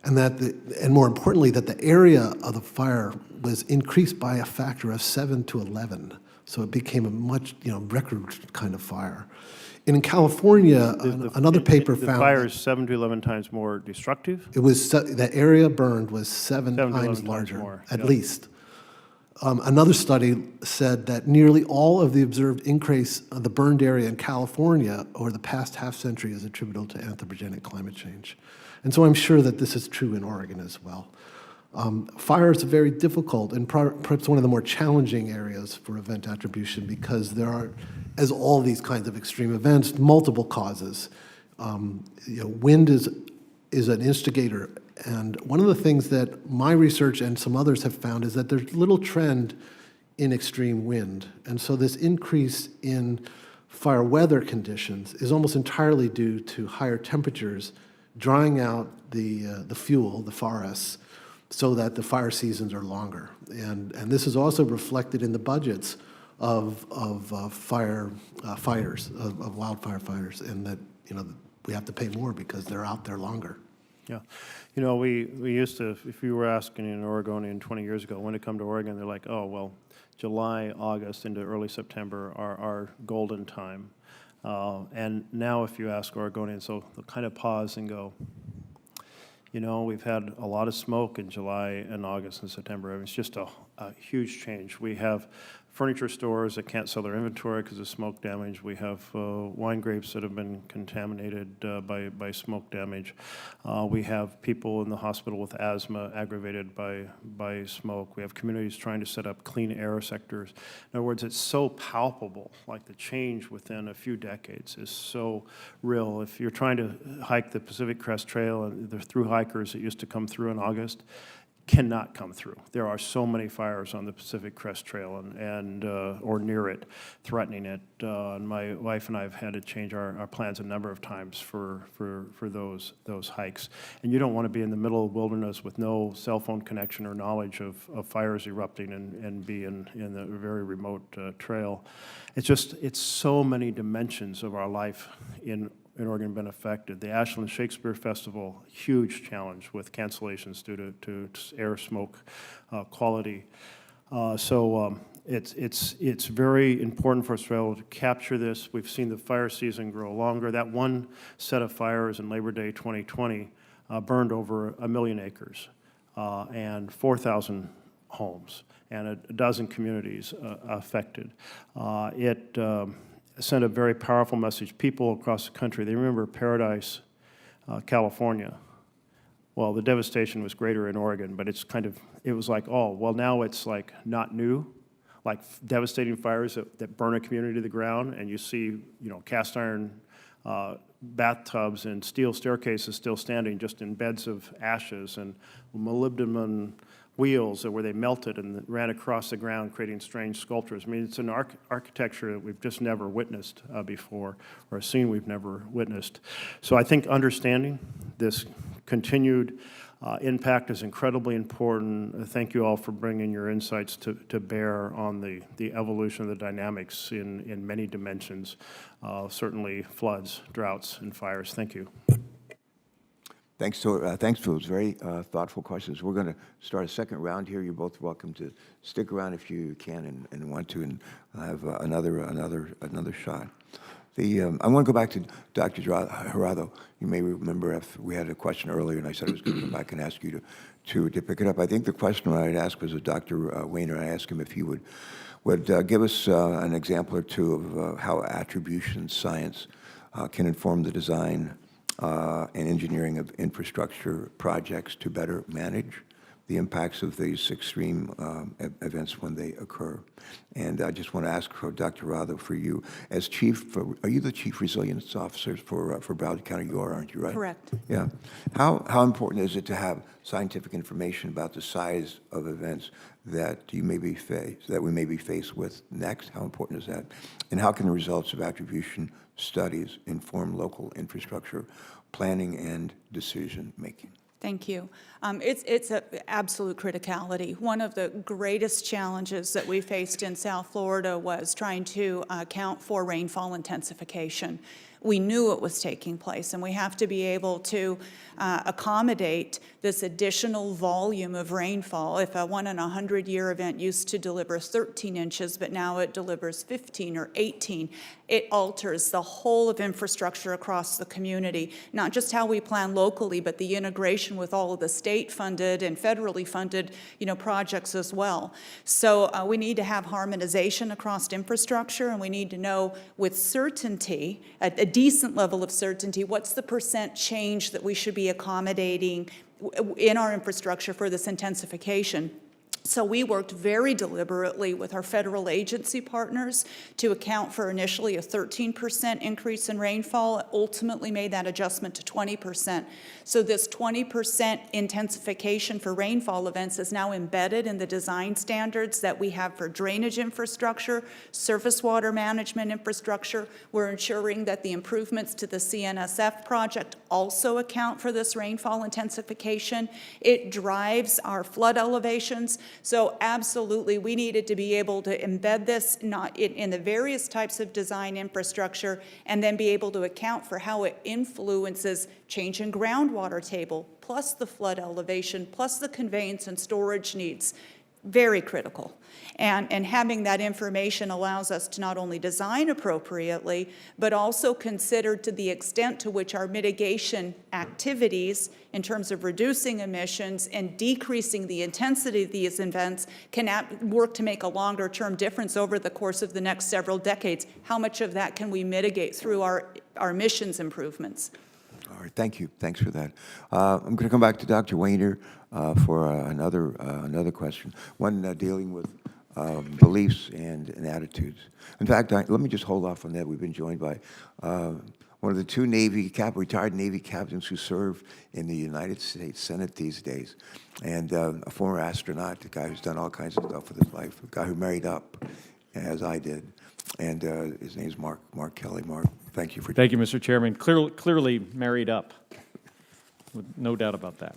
And and more importantly, that the area of the fire was increased by a factor of 7 to 11. So it became a much, record kind of fire. And in California, another paper found... The fire is 7 to 11 times more destructive? It was, the area burned was 7 times larger, more, at least. Another study said that nearly all of the observed increase of the burned area in California over the past half century is attributable to anthropogenic climate change. And so I'm sure that this is true in Oregon as well. Fire is very difficult and perhaps one of the more challenging areas for event attribution because there are, as all these kinds of extreme events, multiple causes. Wind is an instigator. And one of the things that my research and some others have found is that there's little trend in extreme wind. And so this increase in fire weather conditions is almost entirely due to higher temperatures drying out the fuel, the forests, so that the fire seasons are longer. And this is also reflected in the budgets of wildfire fighters, and that we have to pay more because they're out there longer. Yeah. We used to, if you were asking an Oregonian 20 years ago when to come to Oregon, they're like, oh, well, July, August into early September are our golden time. And now if you ask Oregonians, they'll kind of pause and go, we've had a lot of smoke in July and August and September. I mean, it's just a huge change. We have furniture stores that can't sell their inventory because of smoke damage. We have wine grapes that have been contaminated by smoke damage. We have people in the hospital with asthma aggravated by smoke. We have communities trying to set up clean air sectors. In other words, it's so palpable, like the change within a few decades is so real. If you're trying to hike the Pacific Crest Trail, and the through hikers that used to come through in August, cannot come through. There are so many fires on the Pacific Crest Trail and or near it, threatening it. And my wife and I have had to change our plans a number of times for those hikes. And you don't want to be in the middle of wilderness with no cell phone connection or knowledge of fires erupting and be in a very remote trail. It's so many dimensions of our life in Oregon been affected. The Ashland Shakespeare Festival, huge challenge with cancellations due to air smoke quality. So it's very important for us to be able to capture this. We've seen the fire season grow longer. That one set of fires in Labor Day 2020 burned over 1 million acres and 4,000 homes and a dozen communities affected. It sent a very powerful message. People across the country, they remember Paradise, California. Well, the devastation was greater in Oregon, but it was like, oh, well, now it's like not new, like devastating fires that burn a community to the ground, and you see, cast iron bathtubs and steel staircases still standing just in beds of ashes, and molybdenum wheels where they melted and ran across the ground, creating strange sculptures. I mean, it's an architecture that we've just never witnessed before, or a scene we've never witnessed. So I think understanding this continued impact is incredibly important. Thank you all for bringing your insights to bear on the evolution of the dynamics in many dimensions, certainly floods, droughts, and fires. Thank you. Thanks for those very thoughtful questions. We're going to start a second round here. You're both welcome to stick around if you can and want to, and have another shot. I want to go back to Dr. Herado. You may remember if we had a question earlier, and I said I was going to come back and ask you to pick it up. I think the question I'd ask was of Dr. Wehner. I asked him if he would give us an example or two of how attribution science can inform the design and engineering of infrastructure projects to better manage the impacts of these extreme events when they occur. And I just want to ask for Dr. Herado, for you, as chief, are you the chief resilience officer for Broward County? You are, aren't you, right? Correct. Yeah. How important is it to have scientific information about the size of events that we may be faced with next? How important is that? And how can the results of attribution studies inform local infrastructure planning and decision making? Thank you. It's an absolute criticality. One of the greatest challenges that we faced in South Florida was trying to account for rainfall intensification. We knew it was taking place, and we have to be able to accommodate this additional volume of rainfall. If a 1 in 100-year event used to deliver 13 inches, but now it delivers 15 or 18, it alters the whole of infrastructure across the community, not just how we plan locally, but the integration coordination with all of the state-funded and federally funded, projects as well. So we need to have harmonization across infrastructure, and we need to know with certainty, a decent level of certainty, what's the percent change that we should be accommodating in our infrastructure for this intensification. So we worked very deliberately with our federal agency partners to account for initially a 13% increase in rainfall, ultimately made that adjustment to 20%. So this 20% intensification for rainfall events is now embedded in the design standards that we have for drainage infrastructure, surface water management infrastructure. We're ensuring that the improvements to the CNSF project also account for this rainfall intensification. It drives our flood elevations. So absolutely, we needed to be able to embed this not in the various types of design infrastructure and then be able to account for how it influences change in groundwater table, plus the flood elevation, plus the conveyance and storage needs. Very critical. And having that information allows us to not only design appropriately, but also consider to the extent to which our mitigation activities in terms of reducing emissions and decreasing the intensity of these events can work to make a longer-term difference over the course of the next several decades. How much of that can we mitigate through our emissions improvements? All right, thank you. Thanks for that. I'm going to come back to Dr. Wehner for another question, one dealing with beliefs and attitudes. In fact, let me just hold off on that. We've been joined by one of the two retired Navy captains who serve in the United States Senate these days, and a former astronaut, a guy who's done all kinds of stuff with his life, a guy who married up, as I did, and his name's Mark Kelly. Mark, thank you for. Thank you, Mr. Chairman. Clearly married up, with no doubt about that.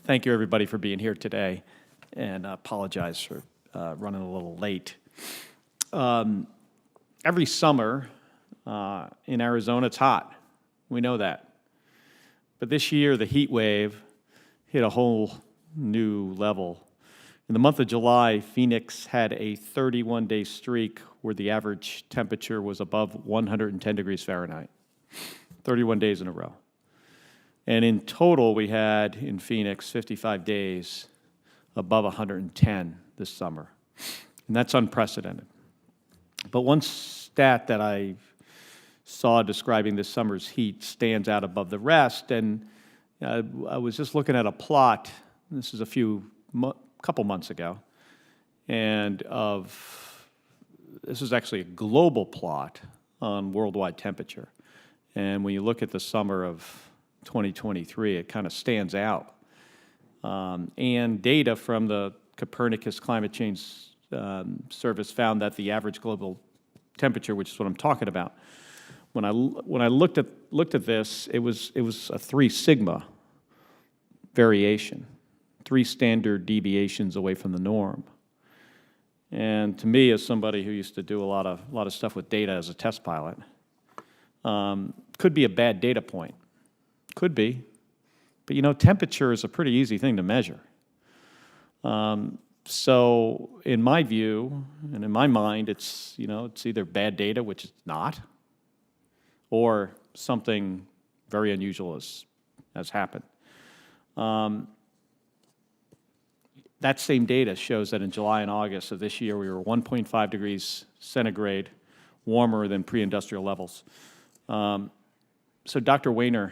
Thank you, everybody, for being here today, and I apologize for running a little late. Every summer in Arizona, it's hot. We know that. But this year, the heat wave hit a whole new level. In the month of July, Phoenix had a 31-day streak where the average temperature was above 110 degrees Fahrenheit, 31 days in a row. And in total, we had in Phoenix 55 days above 110 this summer. And that's unprecedented. But one stat that I saw describing this summer's heat stands out above the rest, and I was just looking at a plot, this is couple months ago, and this is actually a global plot on worldwide temperature. And when you look at the summer of 2023, it kind of stands out. And data from the Copernicus Climate Change Service found that the average global temperature, which is what I'm talking about, when I looked at this, it was a 3 sigma variation, 3 standard deviations away from the norm. And to me, as somebody who used to do a lot of stuff with data as a test pilot, could be a bad data point. Could be. But temperature is a pretty easy thing to measure. So in my view, and in my mind, it's either bad data, which it's not, or something very unusual has happened. That same data shows that in July and August of this year, we were 1.5 degrees centigrade warmer than pre-industrial levels. So Dr. Wehner,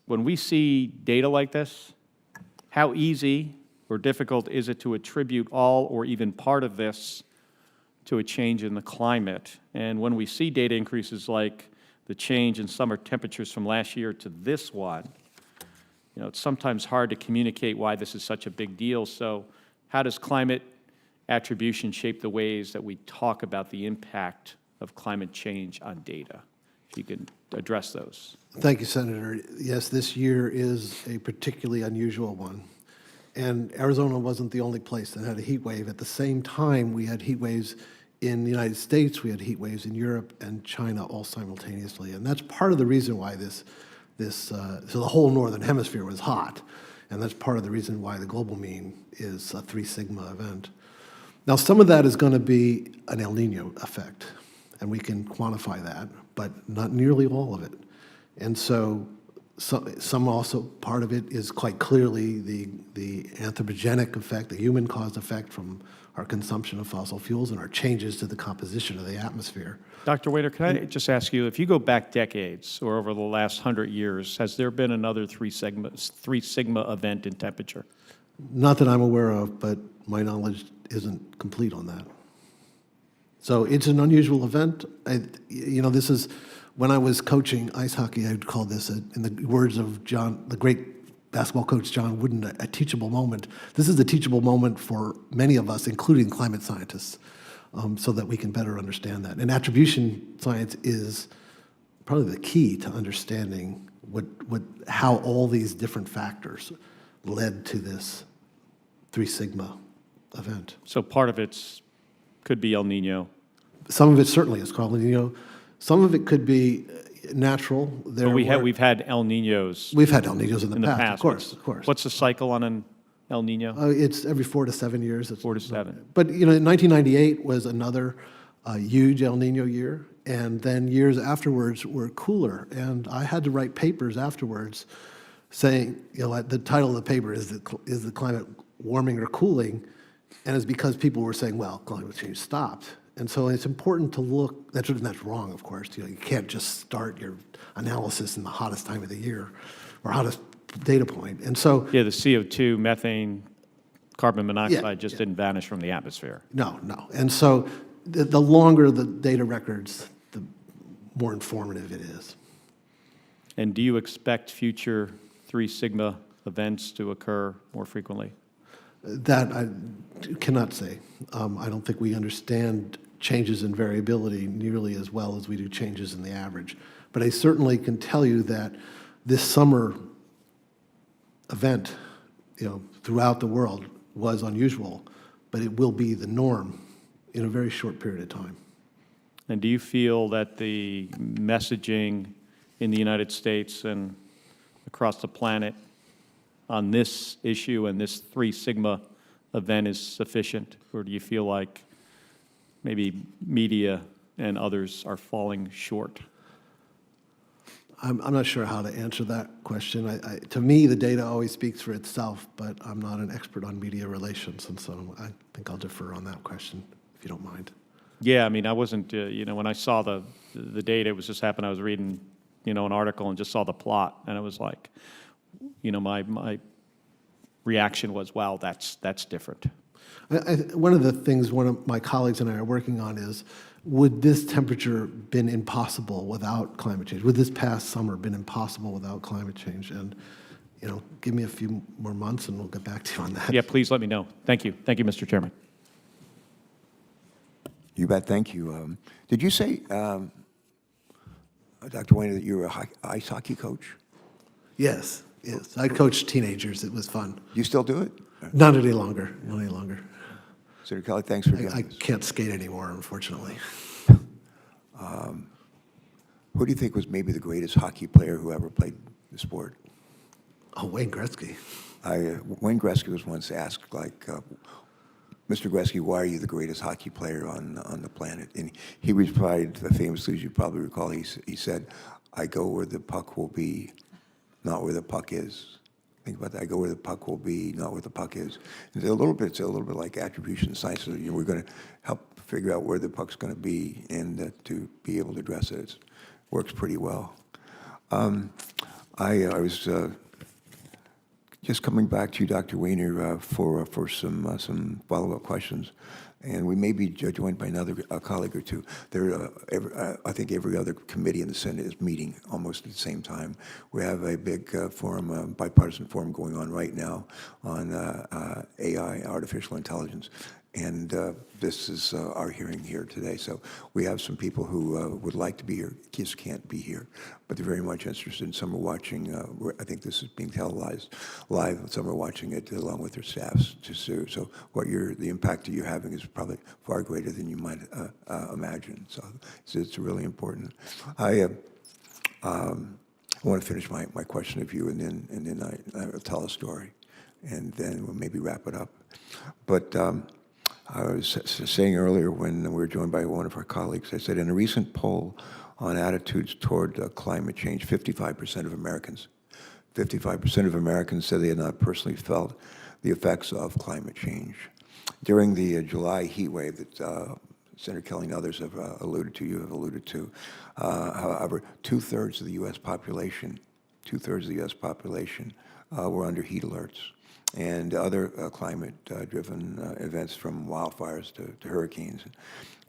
when we see data like this, how easy or difficult is it to attribute all or even part of this to a change in the climate? And when we see data increases like the change in summer temperatures from last year to this one, it's sometimes hard to communicate why this is such a big deal. So how does climate attribution shape the ways that we talk about the impact of climate change on data? If you can address those. Thank you, Senator. Yes, this year is a particularly unusual one. And Arizona wasn't the only place that had a heat wave. At the same time, we had heat waves in the United States, we had heat waves in Europe and China all simultaneously. And that's part of the reason why so the whole northern hemisphere was hot. And that's part of the reason why the global mean is a 3 sigma event. Now, some of that is going to be an El Nino effect, and we can quantify that, but not nearly all of it. And so some also, part of it is quite clearly the anthropogenic effect, the human-caused effect from our consumption of fossil fuels and our changes to the composition of the atmosphere. Dr. Wehner, can I just ask you, if you go back decades or over the last 100 years, has there been another three sigma event in temperature? Not that I'm aware of, but my knowledge isn't complete on that. So it's an unusual event. This is, when I was coaching ice hockey, I would call this, in the words of the great basketball coach John Wooden, a teachable moment. This is a teachable moment for many of us, including climate scientists, so that we can better understand that. And attribution science is probably the key to understanding how all these different factors led to this 3 sigma event. So part of it could be El Nino. Some of it certainly is called El Nino. Some of it could be natural. But we've had El Ninos We've had El Ninos in the past, of course. What's the cycle on an El Nino? It's every 4 to 7 years. 4 to 7. But 1998 was another huge El Nino year, and then years afterwards were cooler. And I had to write papers afterwards saying, the title of the paper is the climate warming or cooling, and it's because people were saying, well, climate change stopped. And so it's important to look, that's wrong, of course. You can't just start your analysis in the hottest time of the year or hottest data point. And so, Yeah, the CO2, methane, carbon monoxide just didn't vanish from the atmosphere. no. And so the longer the data records, the more informative it is. And do you expect future 3 sigma events to occur more frequently? That I cannot say. I don't think we understand changes in variability nearly as well as we do changes in the average. But I certainly can tell you that this summer event, throughout the world was unusual, but it will be the norm in a very short period of time. And do you feel that the messaging in the United States and across the planet on this issue and this 3 sigma event is sufficient? Or do you feel like maybe media and others are falling short? I'm not sure how to answer that question. To me, the data always speaks for itself, but I'm not an expert on media relations, and so I think I'll defer on that question, if you don't mind. Yeah, I mean, I wasn't, when I saw the data, it was just happened, I was reading, an article and just saw the plot, and it was like, my reaction was, wow, that's different. One of the things one of my colleagues and I are working on is, would this temperature been impossible without climate change? Would this past summer been impossible without climate change? And, give me a few more months and we'll get back to you on that. Yeah, please let me know. Thank you. Thank you, Mr. Chairman. You bet, thank you. Did you say, Dr. Wehner, that you were an ice hockey coach? Yes. I coached teenagers. It was fun. You still do it? Not any longer. Senator Kelly, thanks for I doing this. can't skate anymore, unfortunately. Who do you think was maybe the greatest hockey player who ever played the sport? Oh, Wayne Gretzky. Wayne Gretzky was once asked, Mr. Gretzky, why are you the greatest hockey player on the planet? And he replied famously, as you probably recall, he said, I go where the puck will be, not where the puck is. Think about that. I go where the puck will be, not where the puck is. And it's a little bit like attribution science. So, we're going to help figure out where the puck's going to be and to be able to address it. It works pretty well. I was just coming back to you, Dr. Wehner, for some follow-up questions. And we may be joined by another colleague or two. I think every other committee in the Senate is meeting almost at the same time. We have a big forum, bipartisan forum going on right now on AI, artificial intelligence. And this is our hearing here today. So we have some people who would like to be here, just can't be here, but they're very much interested. Some are watching, I think this is being televised live, some are watching it along with their staffs. So the impact that you're having is probably far greater than you might imagine. So it's really important. I want to finish my question of you, and then I'll tell a story, and then we'll maybe wrap it up. But I was saying earlier when we were joined by one of our colleagues, I said in a recent poll on attitudes toward climate change. 55% of Americans, 55% of Americans said they had not personally felt the effects of climate change. During the July heat wave that Senator Kelly and others have alluded to, you have alluded to, however, two-thirds of the U.S. population, were under heat alerts and other climate-driven events, from wildfires to hurricanes,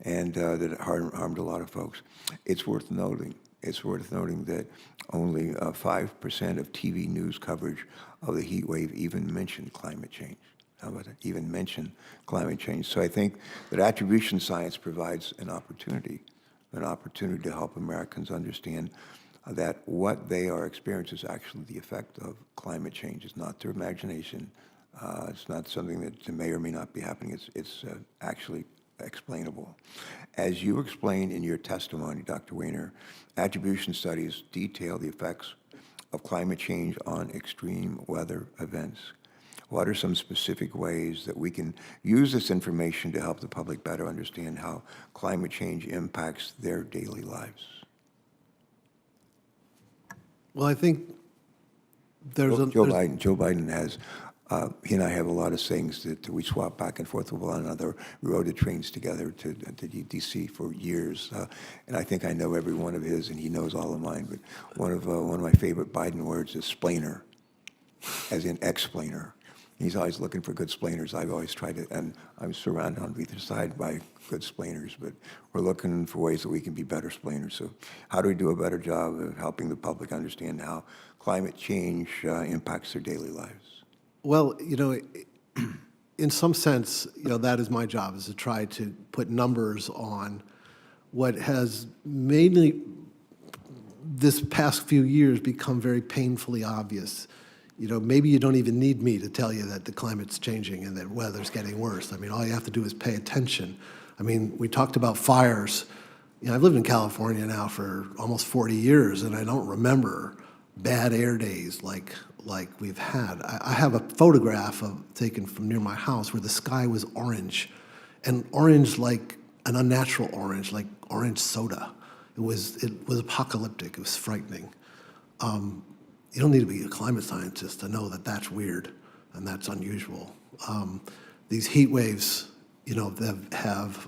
and that harmed a lot of folks. It's worth noting that only 5% of TV news coverage of the heat wave even mentioned climate change. How about that? Even mention climate change. So I think that attribution science provides an opportunity to help Americans understand that what they are experiencing is actually the effect of climate change. It's not their imagination. It's not something that may or may not be happening. It's actually explainable. As you explained in your testimony, Dr. Wehner, attribution studies detail the effects of climate change on extreme weather events. What are some specific ways that we can use this information to help the public better understand how climate change impacts their daily lives? Well, I think there's Joe Biden has, he and I have a lot of sayings that we swap back and forth with one another. We rode the trains together to D.C. for years, and I think I know every one of his, and he knows all of mine. But one of my favorite Biden words is splainer, as in explainer. He's always looking for good splainers. I've always tried to, and I'm surrounded on either side by good splainers, but we're looking for ways that we can be better splainers. So how do we do a better job of helping the public understand how climate change impacts their daily lives? Well, in some sense, that is my job, is to try to put numbers on what has mainly this past few years become very painfully obvious. Maybe you don't even need me to tell you that the climate's changing and that weather's getting worse. I mean, all you have to do is pay attention. I mean, we talked about fires. I've lived in California now for almost 40 years, and I don't remember bad air days like we've had. I have a photograph taken from near my house where the sky was orange, and orange like an unnatural orange, like orange soda. It was apocalyptic. It was frightening. You don't need to be a climate scientist to know that that's weird and that's unusual. These heat waves, have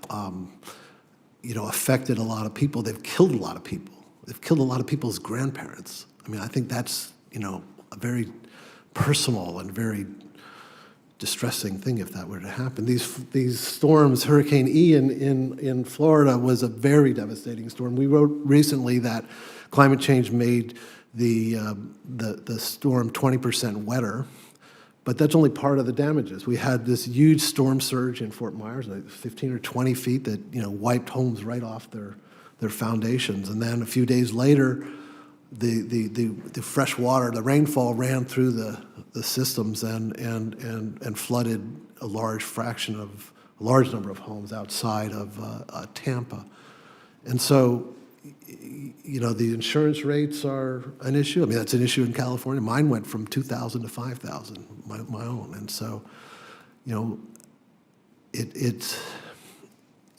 affected a lot of people. They've killed a lot of people. They've killed a lot of people's grandparents. I mean, I think that's, a very personal and very distressing thing if that were to happen. These storms, Hurricane Ian in Florida was a very devastating storm. We wrote recently that climate change made the storm 20% wetter, but that's only part of the damages. We had this huge storm surge in Fort Myers, like 15 or 20 feet, that wiped homes right off their foundations. And then a few days later, the fresh water, the rainfall ran through the systems and flooded a large number of homes outside of Tampa. And so, the insurance rates are an issue. I mean, that's an issue in California. Mine went from $2,000 to $5,000, my own. And so, it's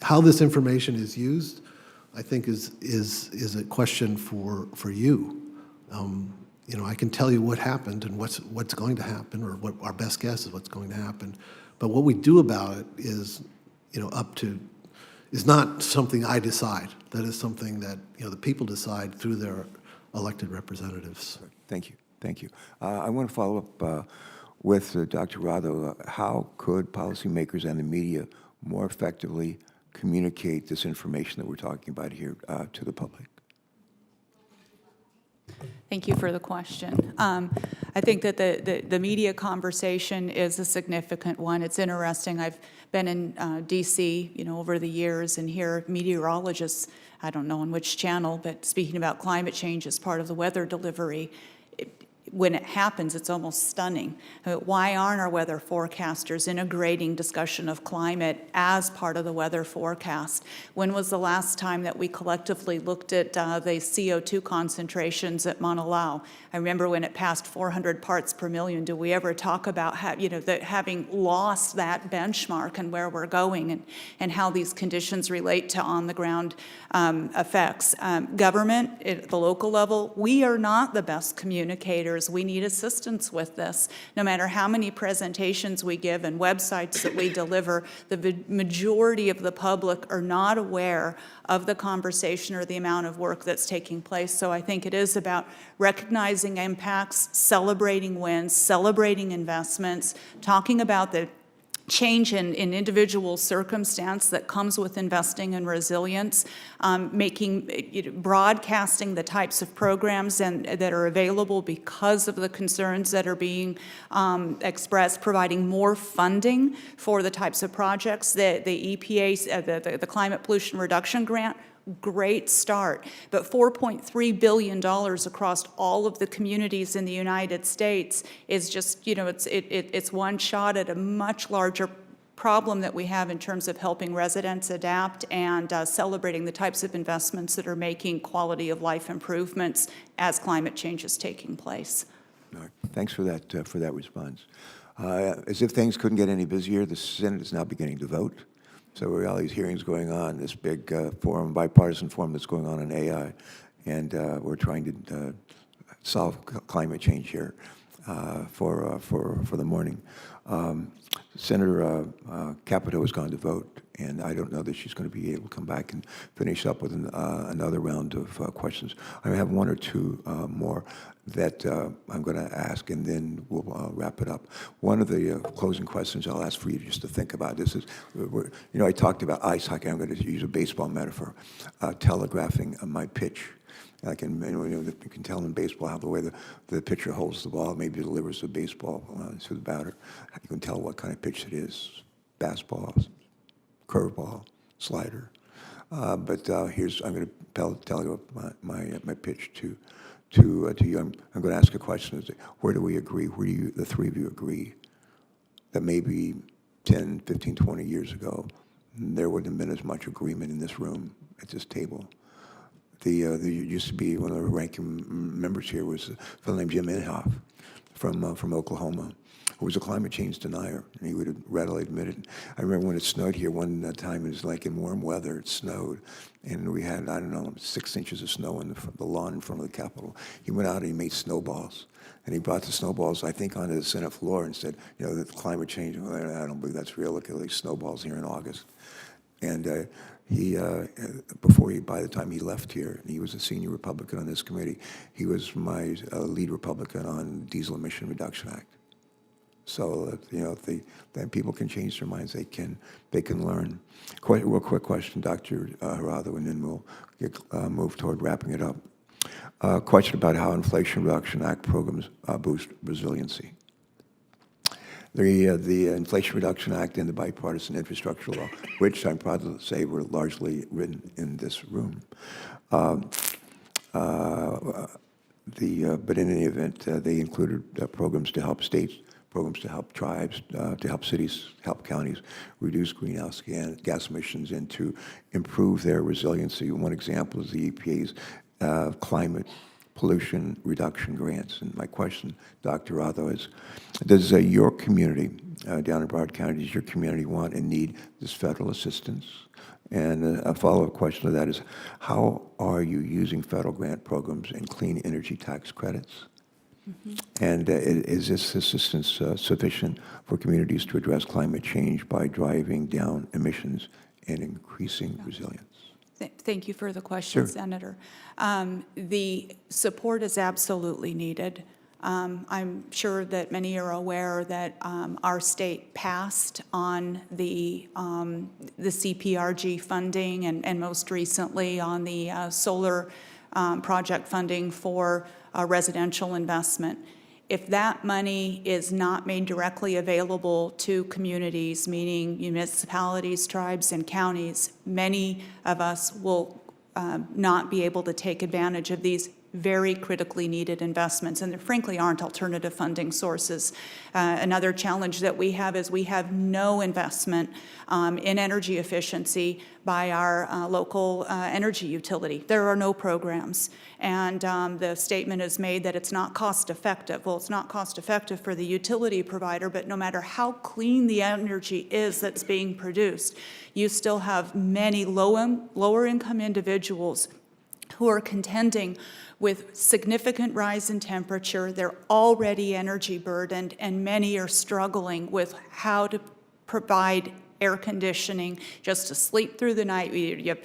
how this information is used, I think, is a question for you. I can tell you what happened and what's going to happen, or what our best guess is what's going to happen. But what we do about it is, is not something I decide. That is something that the people decide through their elected representatives. Thank you. I want to follow up with Dr. Herado. How could policymakers and the media more effectively communicate this information that we're talking about here to the public? Thank you for the question. I think that the media conversation is a significant one. It's interesting. I've been in D.C., over the years, and hear meteorologists, I don't know on which channel, but speaking about climate change as part of the weather delivery. when it happens, it's almost stunning. Why aren't our weather forecasters integrating discussion of climate as part of the weather forecast? When was the last time that we collectively looked at the CO2 concentrations at Mauna Loa? I remember when it passed 400 parts per million. Do we ever talk about having lost that benchmark and where we're going, and how these conditions relate to on-the-ground effects? Government at the local level, we are not the best communicators. We need assistance with this. No matter how many presentations we give and websites that we deliver, the majority of the public are not aware of the conversation or the amount of work that's taking place. So I think it is about recognizing impacts, celebrating wins, celebrating investments, talking about the change in individual circumstance that comes with investing in resilience, broadcasting the types of programs that are available because of the concerns that are being expressed, providing more funding for the types of projects. The EPA, the Climate Pollution Reduction Grant, great start, but $4.3 billion across all of the communities in the United States is just, it's one shot at a much larger problem that we have in terms of helping residents adapt and celebrating the types of investments that are making quality of life improvements as climate change is taking place. All right. Thanks for that response. As if things couldn't get any busier, the Senate is now beginning to vote. So we have all these hearings going on, this big forum, bipartisan forum that's going on AI, and we're trying to solve climate change here for the morning. Senator Capito has gone to vote, and I don't know that she's going to be able to come back and finish up with another round of questions. I have one or two more that I'm going to ask, and then we'll wrap it up. One of the closing questions I'll ask for you just to think about this is, I talked about ice hockey. I'm going to use a baseball metaphor, telegraphing my pitch. You can tell in baseball how the way the pitcher holds the ball, maybe delivers the baseball to the batter. You can tell what kind of pitch it is: fastball, curveball, slider. But I'm going to tell you my pitch to you. I'm going to ask a question: where do we agree? Where do the three of you agree that maybe 10, 15, 20 years ago there wouldn't have been as much agreement in this room at this table? There used to be one of the ranking members here was a fellow named Jim Inhofe from Oklahoma, who was a climate change denier, and he would have readily admitted. I remember when it snowed here one time, it was like in warm weather, it snowed, and we had, 6 inches of snow in the lawn in front of the Capitol. He went out and he made snowballs, and he brought the snowballs, I think, onto the Senate floor and said, the climate change, I don't believe that's real, look at these snowballs here in August. And by the time he left here, and he was a senior Republican on this committee, he was my lead Republican on Diesel Emission Reduction Act. So, then people can change their minds. They can learn. Real quick question, Dr. Herado, and then we'll move toward wrapping it up. Question about how Inflation Reduction Act programs boost resiliency. The Inflation Reduction Act and the Bipartisan Infrastructure Law, which I'm proud to say were largely written in this room. But in any event, they included programs to help states, programs to help tribes, to help cities, help counties reduce greenhouse gas emissions and to improve their resiliency. One example is the EPA's climate pollution reduction grants. And my question, Dr. Herado, is, does your community down in Broward County, does your community want and need this federal assistance? And a follow-up question to that is, how are you using federal grant programs and clean energy tax credits? Mm-hmm. And is this assistance sufficient for communities to address climate change by driving down emissions and increasing resilience? Thank you for the question, Sure. Senator. The support is absolutely needed. I'm sure that many are aware that our state passed on the CPRG funding and most recently on the solar project funding for residential investment. If that money is not made directly available to communities, meaning municipalities, tribes, and counties, many of us will not be able to take advantage of these very critically needed investments, and there frankly aren't alternative funding sources. Another challenge that we have is we have no investment in energy efficiency by our local energy utility. There are no programs, and the statement is made that it's not cost effective. Well, it's not cost effective for the utility provider, but no matter how clean the energy is that's being produced, you still have many lower income individuals who are contending with significant rise in temperature. They're already energy burdened, and many are struggling with how to provide air conditioning just to sleep through the night. You have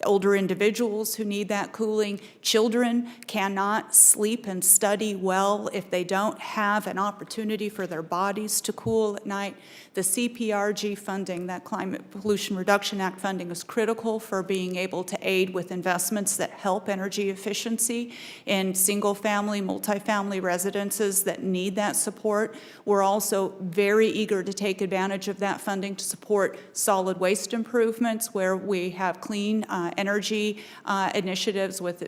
older individuals who need that cooling. Children cannot sleep and study well if they don't have an opportunity for their bodies to cool at night. The CPRG funding, that Climate Pollution Reduction Act funding, is critical for being able to aid with investments that help energy efficiency in single-family, multifamily residences that need that support. We're also very eager to take advantage of that funding to support solid waste improvements, where we have clean energy initiatives with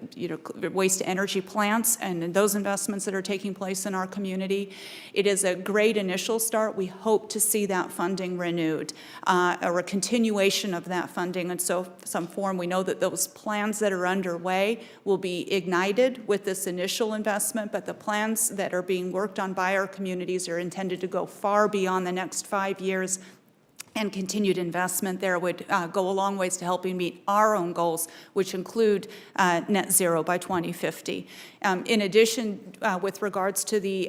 waste to energy plants and those investments that are taking place in our community. It is a great initial start. We hope to see that funding renewed or a continuation of that funding in some form. We know that those plans that are underway will be ignited with this initial investment, but the plans that are being worked on by our communities are intended to go far beyond the next 5 years, and continued investment there would go a long ways to helping meet our own goals, which include net zero by 2050. In addition, with regards to the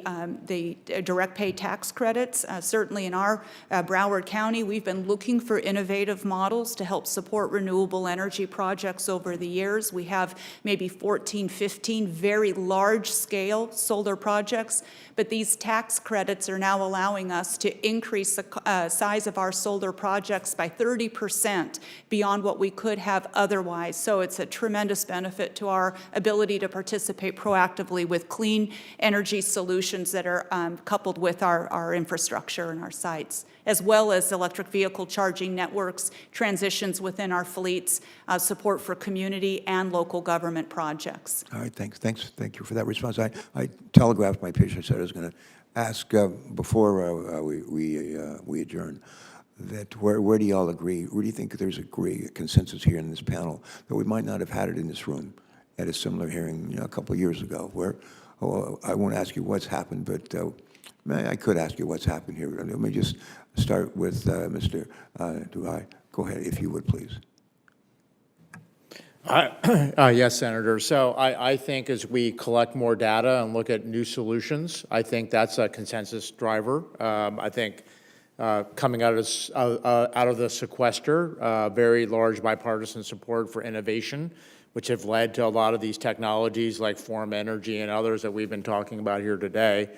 direct pay tax credits, certainly in our Broward County, we've been looking for innovative models to help support renewable energy projects over the years. We have maybe 14, 15 very large-scale solar projects, but these tax credits are now allowing us to increase the size of our solar projects by 30% beyond what we could have otherwise. So it's a tremendous benefit to our ability to participate proactively with clean energy solutions that are coupled with our infrastructure and our sites, as well as electric vehicle charging networks, transitions within our fleets, support for community and local government projects. All right, thank you for that response. I telegraphed my pitch. I said I was going to ask before we adjourn, that where do you all agree? Where do you think there's a consensus here in this panel that we might not have had it in this room at a similar hearing a couple of years ago? Where I won't ask you what's happened, but I could ask you what's happened here. Let me just start with Mr. Dehba. Go ahead, if you would, please. Yes, Senator. So I think as we collect more data and look at new solutions, I think that's a consensus driver. I think coming out of the sequester, very large bipartisan support for innovation, which have led to a lot of these technologies like Form Energy and others that we've been talking about here today.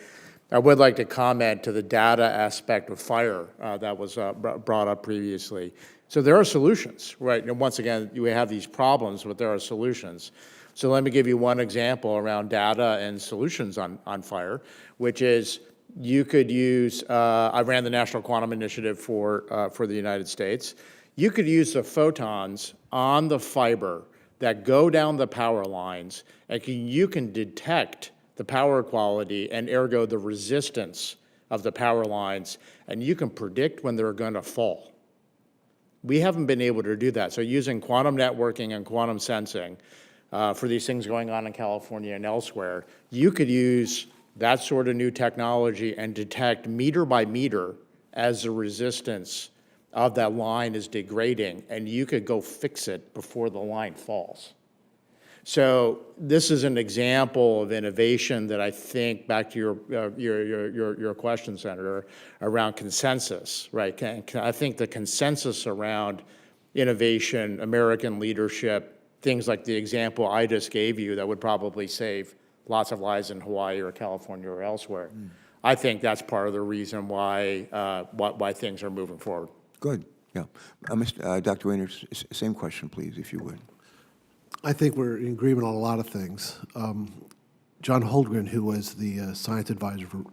I would like to comment to the data aspect of fire that was brought up previously. So there are solutions, right? And once again, we have these problems, but there are solutions. So let me give you one example around data and solutions on fire, which is you could use, I ran the National Quantum Initiative for the United States. You could use the photons on the fiber that go down the power lines, and you can detect the power quality and ergo the resistance of the power lines, and you can predict when they're going to fall. We haven't been able to do that. So using quantum networking and quantum sensing for these things going on in California and elsewhere, you could use that sort of new technology and detect meter by meter as the resistance of that line is degrading, and you could go fix it before the line falls. So this is an example of innovation that I think, back to your question, Senator, around consensus, right? I think the consensus around innovation, American leadership, things like the example I just gave you that would probably save lots of lives in Hawaii or California or elsewhere. I think that's part of the reason why things are moving forward. Good, yeah. Dr. Wehner, same question, please, if you would. I think we're in agreement on a lot of things. John Holdren, who was the science advisor for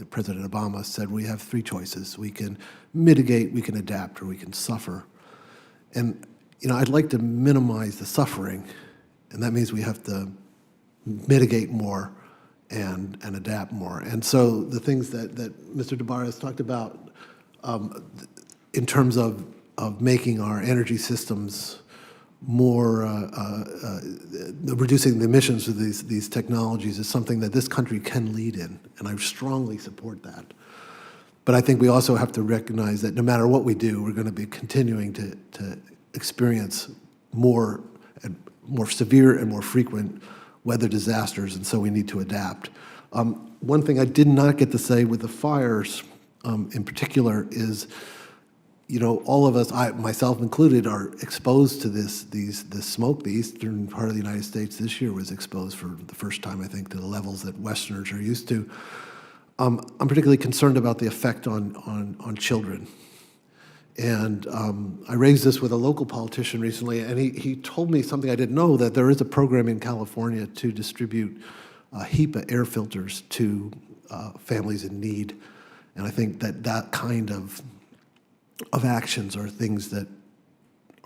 President Obama, said we have three choices. We can mitigate, we can adapt, or we can suffer. And I'd like to minimize the suffering, and that means we have to mitigate more and adapt more. And so the things that Mr. Dehba has talked about in terms of making our energy systems more, reducing the emissions of these technologies is something that this country can lead in, and I strongly support that. But I think we also have to recognize that no matter what we do, we're going to be continuing to experience more severe and more frequent weather disasters, and so we need to adapt. One thing I did not get to say with the fires in particular is, all of us, myself included, are exposed to this smoke. The eastern part of the United States this year was exposed for the first time, I think, to the levels that Westerners are used to. I'm particularly concerned about the effect on children. And I raised this with a local politician recently, and he told me something I didn't know, that there is a program in California to distribute HEPA air filters to families in need. And I think that kind of actions are things that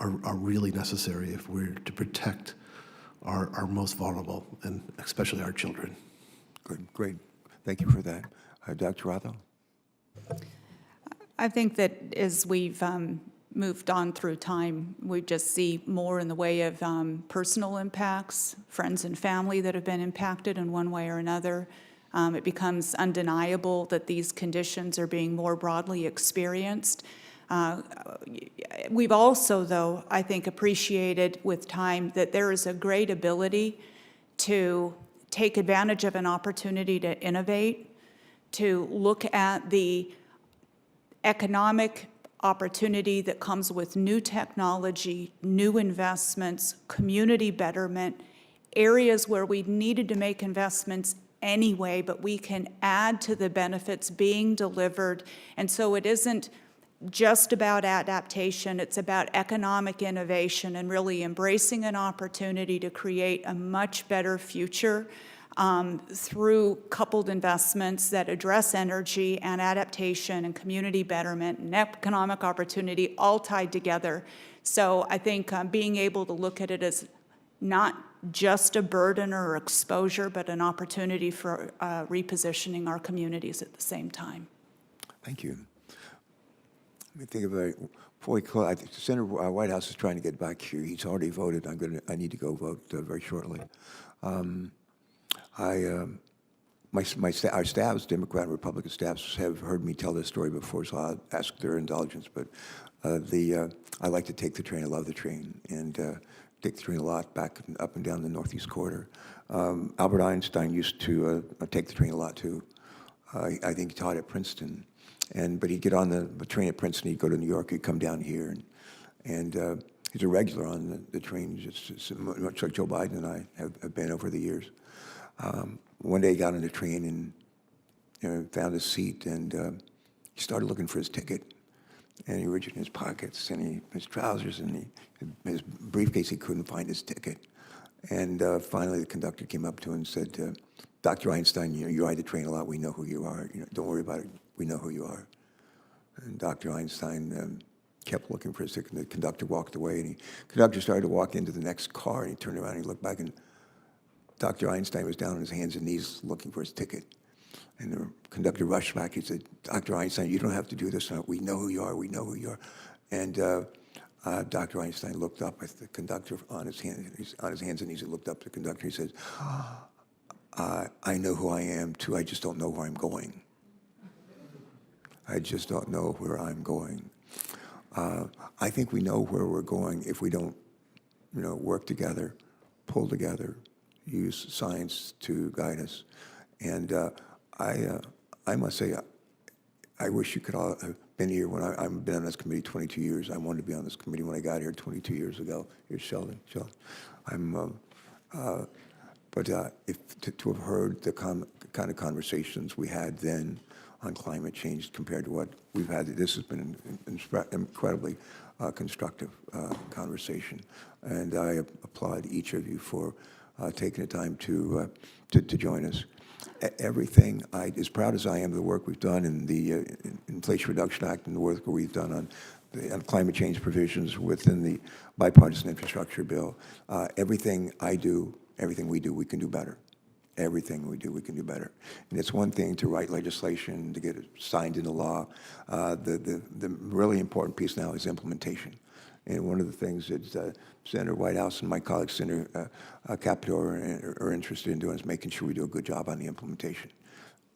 are really necessary if we're to protect our most vulnerable, and especially our children. Good, great. Thank you for that. Dr. Herado? I think that as we've moved on through time, we just see more in the way of personal impacts, friends and family that have been impacted in one way or another. It becomes undeniable that these conditions are being more broadly experienced. We've also, though, I think, appreciated with time that there is a great ability to take advantage of an opportunity to innovate, to look at the economic opportunity that comes with new technology, new investments, community betterment, areas where we needed to make investments anyway, but we can add to the benefits being delivered. And so it isn't just about adaptation, it's about economic innovation and really embracing an opportunity to create a much better future through coupled investments that address energy and adaptation and community betterment and economic opportunity all tied together. So I think being able to look at it as not just a burden or exposure, but an opportunity for repositioning our communities at the same time. Thank you. Let me think of it. Before we close, I think Senator White House is trying to get back here. He's already voted. I need to go vote very shortly. Our staffs, Democrat and Republican staffs, have heard me tell this story before, so I'll ask their indulgence. But I like to take the train. I love the train, and take the train a lot up and down the Northeast Corridor. Albert Einstein used to take the train a lot too. I think he taught at Princeton, but he'd get on the train at Princeton. He'd go to New York. He'd come down here, and he's a regular on the train, just much like Joe Biden and I have been over the years. One day he got on the train and found a seat, and he started looking for his ticket. And he reached in his pockets and his trousers and his briefcase. He couldn't find his ticket. And finally the conductor came up to him and said, Dr. Einstein, you ride the train a lot. We know who you are. Don't worry about it. We know who you are. And Dr. Einstein kept looking for his ticket. And the conductor walked away. And the conductor started to walk into the next car. And he turned around and he looked back, and Dr. Einstein was down on his hands and knees looking for his ticket. And the conductor rushed back. He said, Dr. Einstein, you don't have to do this. We know who you are. We know who you are. And Dr. Einstein looked up at the conductor on his hands and knees. He looked up at the conductor. He said, I know who I am, too. I just don't know where I'm going. I just don't know where I'm going. I think we know where we're going if we don't, work together, pull together, use science to guide us. And I must say, I wish you could all have been here when I've been on this committee 22 years. I wanted to be on this committee when I got here 22 years ago. Here's Sheldon. But to have heard the kind of conversations we had then on climate change compared to what we've had, this has been an incredibly constructive conversation. And I applaud each of you for taking the time to join us. Everything, as proud as I am of the work we've done in the Inflation Reduction Act and the work we've done on climate change provisions within the bipartisan infrastructure bill, everything I do, everything we do, we can do better. Everything we do, we can do better. And it's one thing to write legislation, to get it signed into law. The really important piece now is implementation. And one of the things that Senator Whitehouse and my colleague Senator Capito are interested in doing is making sure we do a good job on the implementation.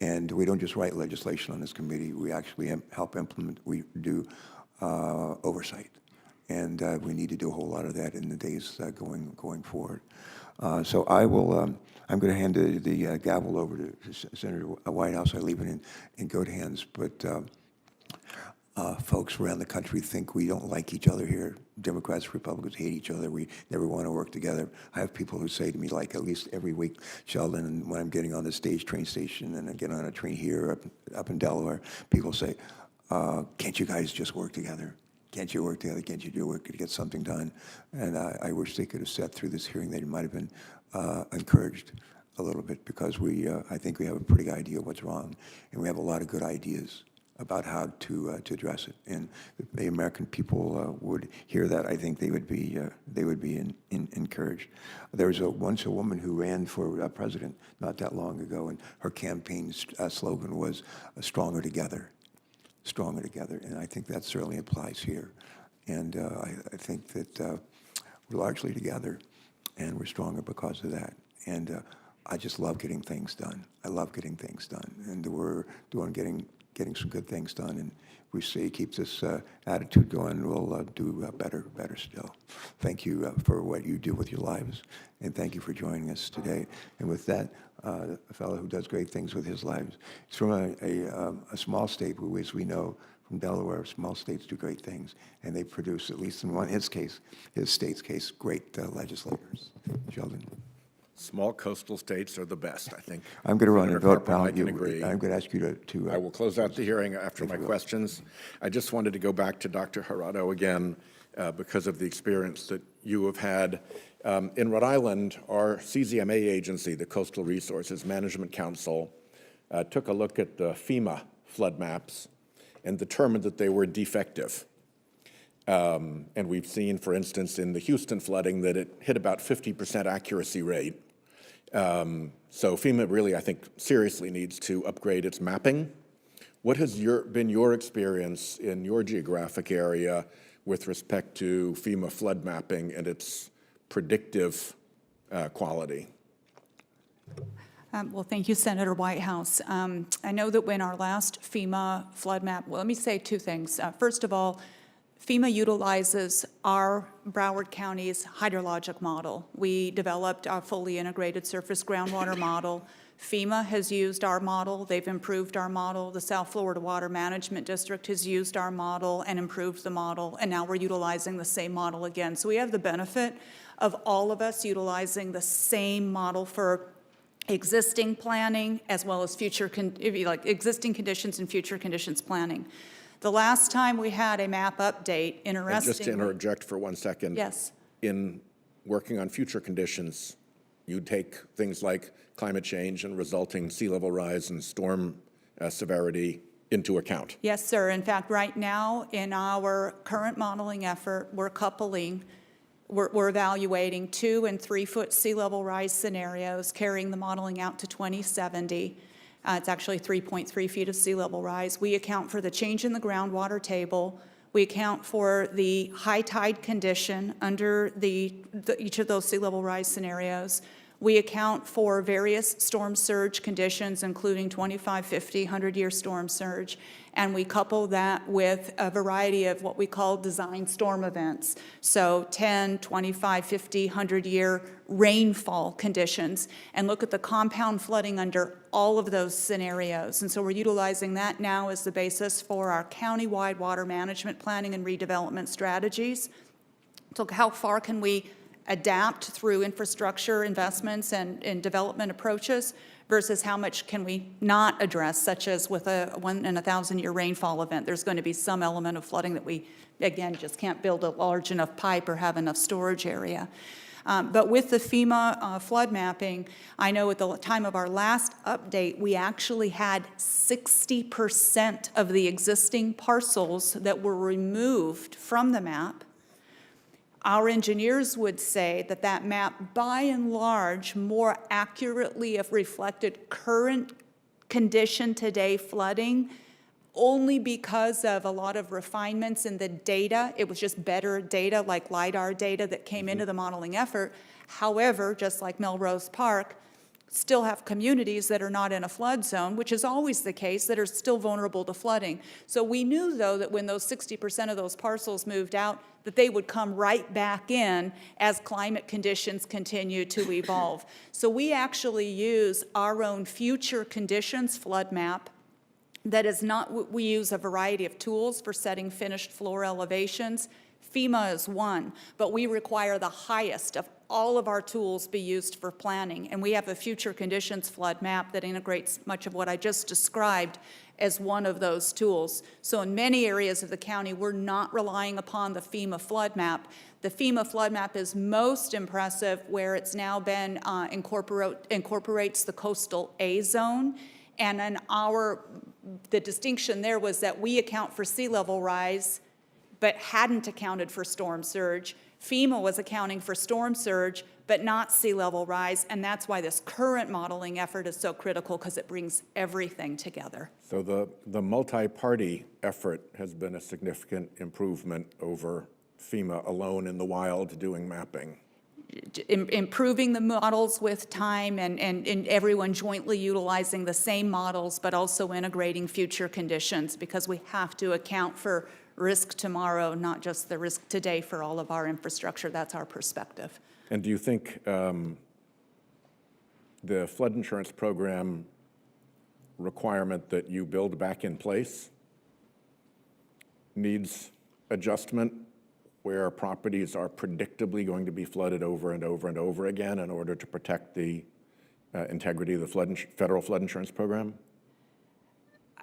And we don't just write legislation on this committee. We actually help implement. We do oversight. And we need to do a whole lot of that in the days going forward. So I will. I'm going to hand the gavel over to Senator Whitehouse. I leave it in good hands. But folks around the country think we don't like each other here. Democrats, Republicans hate each other. We never want to work together. I have people who say to me, like at least every week, Sheldon, when I'm getting on the train station, and I get on a train here up in Delaware, people say, "Can't you guys just work together? Can't you work together? Can't you do work to get something done?" And I wish they could have sat through this hearing. They might have been encouraged a little bit, because I think we have a pretty good idea of what's wrong, and we have a lot of good ideas about how to address it. And if the American people would hear that, I think they would be encouraged. There was once a woman who ran for president not that long ago, and her campaign slogan was "Stronger Together." Stronger together, and I think that certainly applies here. And I think that we're largely together, and we're stronger because of that. And I just love getting things done. I love getting things done, and we're getting some good things done. And if we say keep this attitude going, we'll do better still. Thank you for what you do with your lives, and thank you for joining us today. And with that, a fellow who does great things with his lives. He's from a small state, who, as we know from Delaware, small states do great things, and they produce, at least in his state's case, great legislators. Sheldon. Small coastal states are the best, I think. I'm going to run and vote, pal. I can agree. I'm going to ask you to I will close out the hearing after my questions. I just wanted to go back to Dr. Herado again because of the experience that you have had. In Rhode Island, our CZMA agency, the Coastal Resources Management Council, took a look at the FEMA flood maps and determined that they were defective. And we've seen, for instance, in the Houston flooding, that it hit about 50% accuracy rate. So FEMA really, I think, seriously needs to upgrade its mapping. What has been your experience in your geographic area with respect to FEMA flood mapping and its predictive quality? Well, thank you, Senator Whitehouse. I know that when our last FEMA flood map, well, let me say two things. First of all, FEMA utilizes our Broward County's hydrologic model. We developed our fully integrated surface groundwater model. FEMA has used our model. They've improved our model. The South Florida Water Management District has used our model and improved the model, and now we're utilizing the same model again. So we have the benefit of all of us utilizing the same model for existing planning as well as future, existing conditions and future conditions planning. The last time we had a map update, interestingly— And just to interject for 1 second. Yes. In working on future conditions, you take things like climate change and resulting sea level rise and storm severity into account. Yes, sir. In fact, right now in our current modeling effort, we're evaluating 2 and 3 foot sea level rise scenarios, carrying the modeling out to 2070. It's actually 3.3 feet of sea level rise. We account for the change in the groundwater table. We account for the high tide condition under each of those sea level rise scenarios. We account for various storm surge conditions, including 25, 50, 100-year storm surge, and we couple that with a variety of what we call design storm events. So 10, 25, 50, 100-year rainfall conditions, and look at the compound flooding under all of those scenarios. And so we're utilizing that now as the basis for our county-wide water management planning and redevelopment strategies. So how far can we adapt through infrastructure investments and development approaches versus how much can we not address, such as with a 1 in a 1,000-year rainfall event. There's going to be some element of flooding that we, again, just can't build a large enough pipe or have enough storage area. But with the FEMA flood mapping, I know at the time of our last update, we actually had 60% of the existing parcels that were removed from the map Our engineers would say that that map, by and large, more accurately reflected current condition today flooding, only because of a lot of refinements in the data. It was just better data, like LiDAR data, that came into the modeling effort. However, just like Melrose Park, still have communities that are not in a flood zone, which is always the case, that are still vulnerable to flooding. So we knew, though, that when those 60% of those parcels moved out, that they would come right back in as climate conditions continue to evolve. So we actually use our own future conditions flood map. That is not, we use a variety of tools for setting finished floor elevations. FEMA is one, but we require the highest of all of our tools be used for planning. And we have a future conditions flood map that integrates much of what I just described as one of those tools. So in many areas of the county, we're not relying upon the FEMA flood map. The FEMA flood map is most impressive where it's now been incorporates the coastal A zone. And in the distinction there was that we account for sea level rise, but hadn't accounted for storm surge. FEMA was accounting for storm surge, but not sea level rise, and that's why this current modeling effort is so critical, because it brings everything together. So the multi-party effort has been a significant improvement over FEMA alone in the wild doing mapping. Improving the models with time and everyone jointly utilizing the same models, but also integrating future conditions, because we have to account for risk tomorrow, not just the risk today for all of our infrastructure. That's our perspective. And do you think the flood insurance program requirement that you build back in place needs adjustment, where properties are predictably going to be flooded over and over and over again in order to protect the integrity of the federal flood insurance program?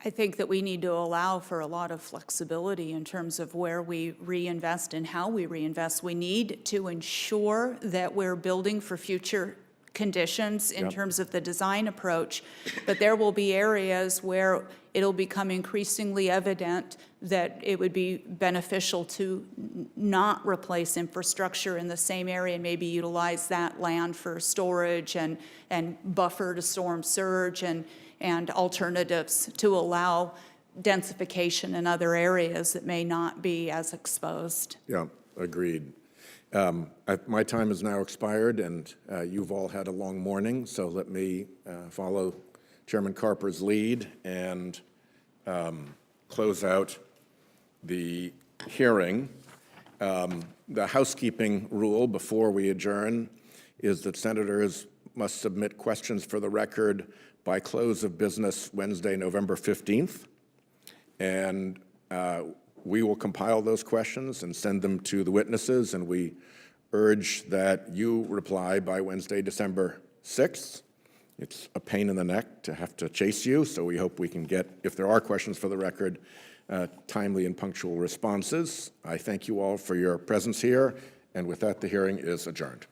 I think that we need to allow for a lot of flexibility in terms of where we reinvest and how we reinvest. We need to ensure that we're building for future conditions in terms of the design approach, but there will be areas where it'll become increasingly evident that it would be beneficial to not replace infrastructure in the same area and maybe utilize that land for storage and buffer to storm surge and alternatives to allow densification in other areas that may not be as exposed. Yeah, agreed. My time has now expired, and you've all had a long morning, so let me follow Chairman Carper's lead and close out the hearing. The housekeeping rule before we adjourn is that senators must submit questions for the record by close of business Wednesday, November 15th, and we will compile those questions and send them to the witnesses, and we urge that you reply by Wednesday, December 6th. It's a pain in the neck to have to chase you, so we hope we can get, if there are questions for the record, timely and punctual responses. I thank you all for your presence here, and with that, the hearing is adjourned.